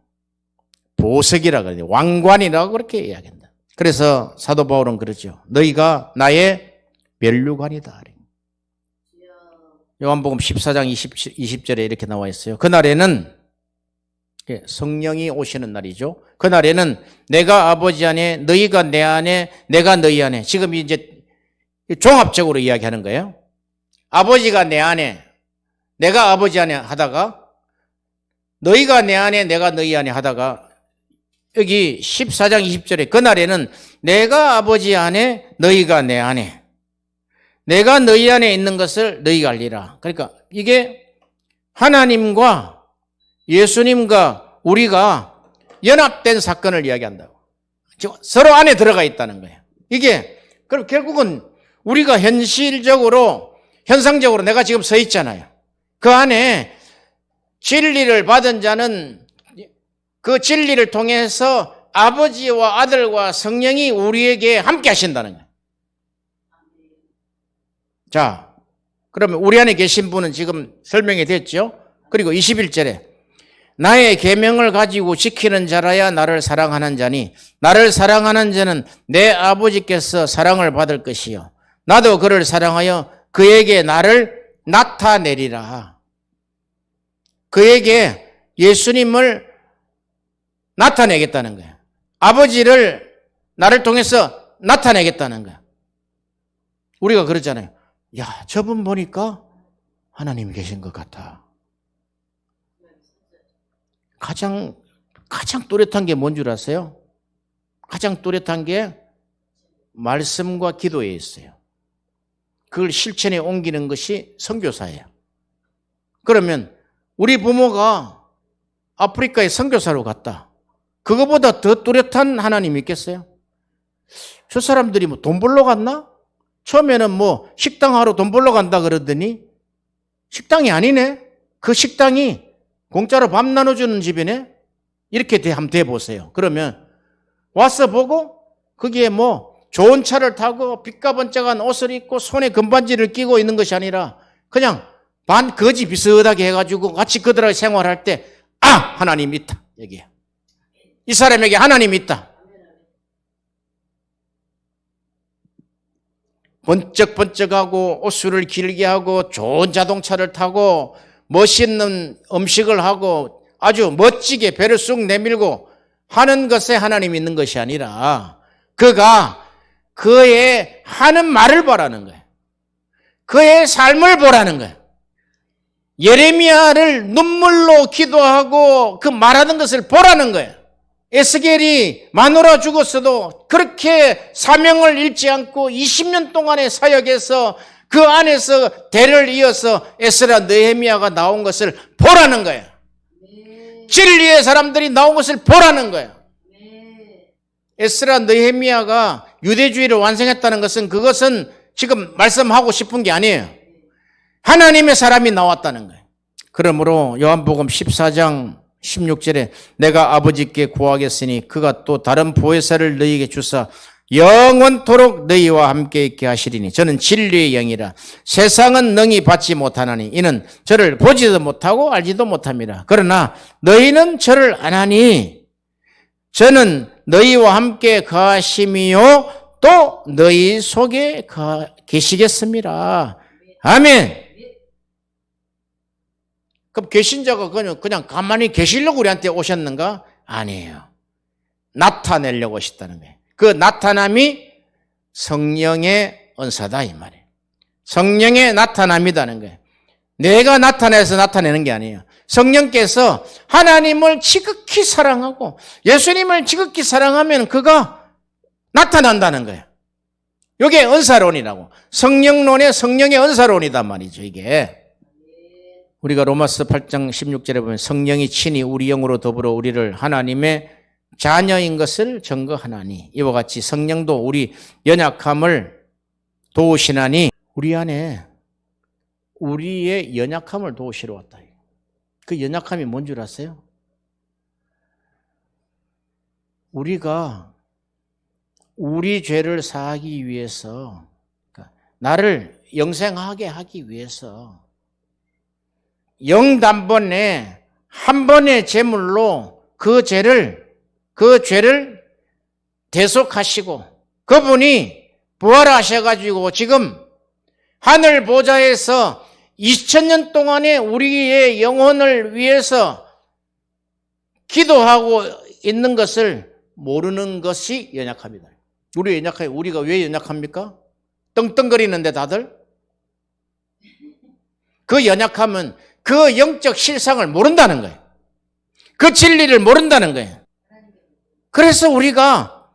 보석이라 그래요. 왕관이라고 그렇게 이야기한다. 그래서 사도 바울은 그러죠. 너희가 나의 면류관이다. 요한복음 14장 20절에 이렇게 나와 있어요. 그날에는 성령이 오시는 날이죠. 그날에는 내가 아버지 안에, 너희가 내 안에, 내가 너희 안에. 지금 이제 종합적으로 이야기하는 거예요. 아버지가 내 안에, 내가 아버지 안에 하다가 너희가 내 안에 내가 너희 안에 하다가 여기 14장 20절에 그날에는 내가 아버지 안에 너희가 내 안에 내가 너희 안에 있는 것을 너희가 알리라. 그러니까 이게 하나님과 예수님과 우리가 연합된 사건을 이야기한다고. 서로 안에 들어가 있다는 거예요. 이게 그럼 결국은 우리가 현상적으로 내가 지금 서 있잖아요. 그 안에 진리를 받은 자는 그 진리를 통해서 아버지와 아들과 성령이 우리에게 함께 하신다는 거예요. 자, 그러면 우리 안에 계신 분은 지금 설명이 됐죠? 그리고 21절에 나의 계명을 가지고 지키는 자라야 나를 사랑하는 자니 나를 사랑하는 자는 내 아버지께서 사랑을 받을 것이요 나도 그를 사랑하여 그에게 나를 나타내리라. 그에게 예수님을 나타내겠다는 거예요. 아버지를 나를 통해서 나타내겠다는 거예요. 우리가 그러잖아요. 야, 저분 보니까 하나님이 계신 것 같아. 가장 뚜렷한 게 뭔 줄 아세요? 가장 뚜렷한 게 말씀과 기도에 있어요. 그걸 실천에 옮기는 것이 선교사예요. 그러면 우리 부모가 아프리카에 선교사로 갔다. 그거보다 더 뚜렷한 하나님이 있겠어요? 저 사람들이 뭐 돈 벌러 갔나? 처음에는 뭐 식당하러 돈 벌러 간다 그러더니 식당이 아니네. 그 식당이 공짜로 밥 나눠주는 집이네. 이렇게 한번 대보세요. 그러면 와서 보고 거기에 뭐 좋은 차를 타고 빛가번쩍한 옷을 입고 손에 금반지를 끼고 있는 것이 아니라 그냥 반 거지 비슷하게 해가지고 같이 그들하고 생활할 때 하나님 있다. 여기에 이 사람에게 하나님 있다. 번쩍번쩍하고 옷수를 길게 하고 좋은 자동차를 타고 멋있는 음식을 하고 아주 멋지게 배를 쑥 내밀고 하는 것에 하나님 있는 것이 아니라 그가 그의 하는 말을 보라는 거예요. 그의 삶을 보라는 거예요. 예레미야를 눈물로 기도하고 그 말하는 것을 보라는 거예요. 에스겔이 마누라 죽었어도 그렇게 사명을 잃지 않고 20년 동안의 사역에서 그 안에서 대를 이어서 에스라 느헤미야가 나온 것을 보라는 거예요. 진리의 사람들이 나온 것을 보라는 거예요. 에스라 느헤미야가 유대주의를 완성했다는 것은 그것은 지금 말씀하고 싶은 게 아니에요. 하나님의 사람이 나왔다는 거예요. 그러므로 요한복음 14장 16절에 내가 아버지께 구하겠으니 그가 또 다른 보혜사를 너희에게 주사 영원토록 너희와 함께 있게 하시리니 저는 진리의 영이라 세상은 능히 받지 못하나니 이는 저를 보지도 못하고 알지도 못함이라. 그러나 너희는 저를 아나니 저는 너희와 함께 거하심이요 또 너희 속에 계시겠습니다. 아멘. 그럼 계신 자가 그냥 가만히 계시려고 우리한테 오셨는가? 아니에요. 나타내려고 오셨다는 거예요. 그 나타남이 성령의 은사다 이 말이에요. 성령의 나타남이라는 거예요. 내가 나타내서 나타내는 게 아니에요. 성령께서 하나님을 지극히 사랑하고 예수님을 지극히 사랑하면 그가 나타난다는 거예요. 이게 은사론이라고. 성령론의 성령의 은사론이단 말이죠. 이게 우리가 로마서 8장 16절에 보면 성령이 친히 우리 영으로 더불어 우리를 하나님의 자녀인 것을 증거하나니 이와 같이 성령도 우리 연약함을 도우시나니 우리 안에 우리의 연약함을 도우시러 왔다. 그 연약함이 뭔 줄 아세요? 우리가 우리 죄를 사하기 위해서 나를 영생하게 하기 위해서 영단번에 한 번의 제물로 그 죄를 대속하시고 그분이 부활하셔가지고 지금 하늘 보좌에서 2000년 동안에 우리의 영혼을 위해서 기도하고 있는 것을 모르는 것이 연약합니다. 우리 연약해요. 우리가 왜 연약합니까? 떵떵거리는데 다들 그 연약함은 그 영적 실상을 모른다는 거예요. 그 진리를 모른다는 거예요. 그래서 우리가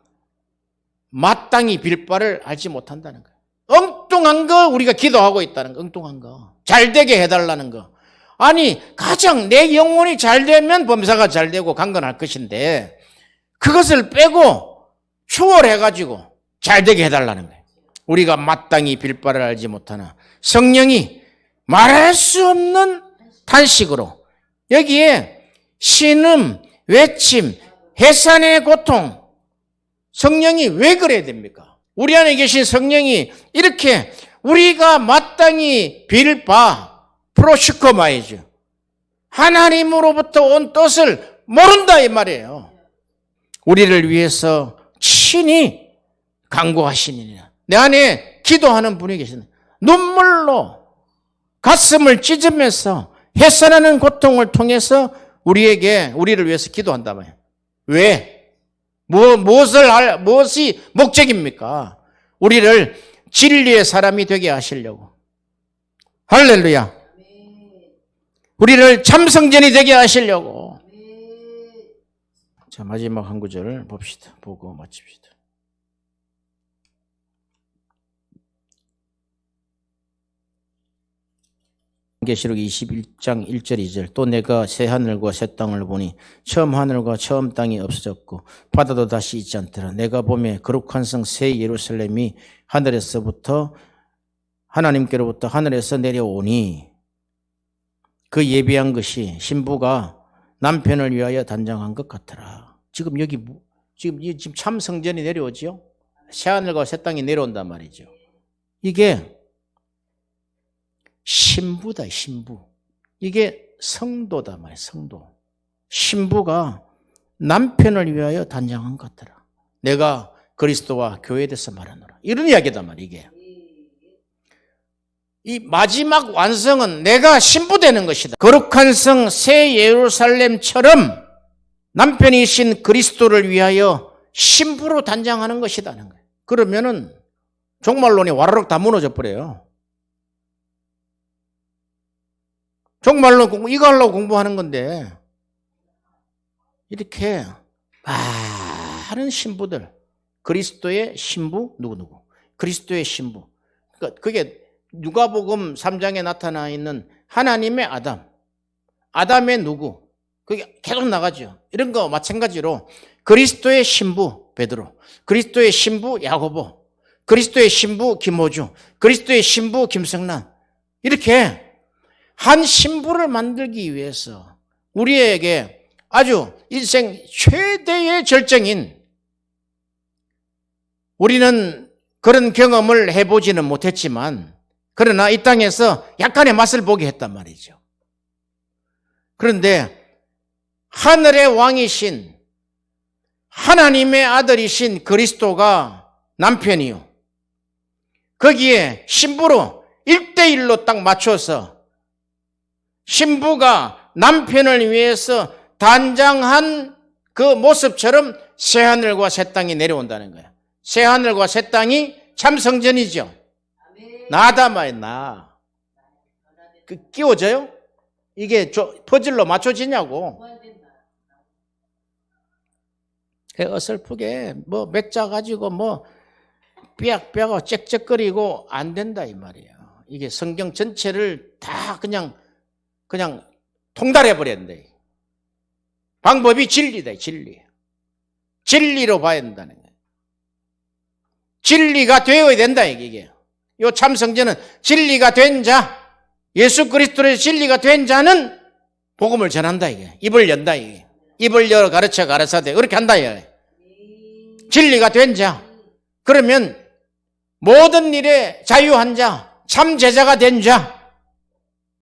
마땅히 빌 바를 알지 못한다는 거예요. 엉뚱한 거 우리가 기도하고 있다는 거. 엉뚱한 거. 잘 되게 해달라는 거. 아니 가장 내 영혼이 잘 되면 범사가 잘 되고 강건할 것인데 그것을 빼고 초월해가지고 잘 되게 해달라는 거예요. 우리가 마땅히 빌 바를 알지 못하나 성령이 말할 수 없는 탄식으로 여기에 신음, 외침, 해산의 고통 성령이 왜 그래야 됩니까? 우리 안에 계신 성령이 이렇게 우리가 마땅히 빌 바 프로시코마이죠. 하나님으로부터 온 뜻을 모른다 이 말이에요. 우리를 위해서 친히 간구하시니라. 내 안에 기도하는 분이 계신다. 눈물로 가슴을 찢으면서 해산하는 고통을 통해서 우리를 위해서 기도한단 말이에요. 왜? 무엇이 목적입니까? 우리를 진리의 사람이 되게 하시려고. 할렐루야. 우리를 참성전이 되게 하시려고. 자, 마지막 한 구절 봅시다. 보고 마칩시다. 계시록 21장 1절 2절 또 내가 새 하늘과 새 땅을 보니 처음 하늘과 처음 땅이 없어졌고 바다도 다시 있지 않더라. 내가 보매 거룩한 성 새 예루살렘이 하늘에서부터 하나님께로부터 하늘에서 내려오니 그 예비한 것이 신부가 남편을 위하여 단장한 것 같더라. 지금 지금 참 성전이 내려오지요? 새 하늘과 새 땅이 내려온단 말이죠. 이게 신부다, 신부. 이게 성도다 말이에요, 성도. 신부가 남편을 위하여 단장한 것 같더라. 내가 그리스도와 교회에 대해서 말하노라. 이런 이야기다 말이에요, 이게. 이 마지막 완성은 내가 신부 되는 것이다. 거룩한 성 새 예루살렘처럼 남편이신 그리스도를 위하여 신부로 단장하는 것이다는 거예요. 그러면은 종말론이 와르륵 다 무너져 버려요. 종말론 이거 하려고 공부하는 건데 이렇게 많은 신부들 그리스도의 신부 누구 그리스도의 신부 그러니까 그게 누가복음 3장에 나타나 있는 하나님의 아담의 누구 그게 계속 나가죠. 이런 거 마찬가지로 그리스도의 신부 베드로, 그리스도의 신부 야고보, 그리스도의 신부 김호주, 그리스도의 신부 김성란 이렇게 한 신부를 만들기 위해서 우리에게 아주 인생 최대의 절정인 우리는 그런 경험을 해보지는 못했지만 그러나 이 땅에서 약간의 맛을 보게 했단 말이죠. 그런데 하늘의 왕이신 하나님의 아들이신 그리스도가 남편이요. 거기에 신부로 1대1로 딱 맞춰서 신부가 남편을 위해서 단장한 그 모습처럼 새하늘과 새 땅이 내려온다는 거야. 새하늘과 새 땅이 참 성전이죠. 나다 말이야, 나. 그 끼워져요? 이게 퍼즐로 맞춰지냐고. 어설프게 뭐 맥자 가지고 뭐 삐약삐약 짹짹거리고 안 된다 이 말이야. 이게 성경 전체를 다 그냥 통달해 버렸는데 방법이 진리다, 진리. 진리로 봐야 된다는 거예요. 진리가 되어야 된다 이게. 요 참성전은 진리가 된 자, 예수 그리스도의 진리가 된 자는 복음을 전한다 이게. 입을 연다 이게. 입을 열어 가르쳐 가르사대 그렇게 한다 이게. 진리가 된 자. 그러면 모든 일에 자유한 자, 참 제자가 된 자.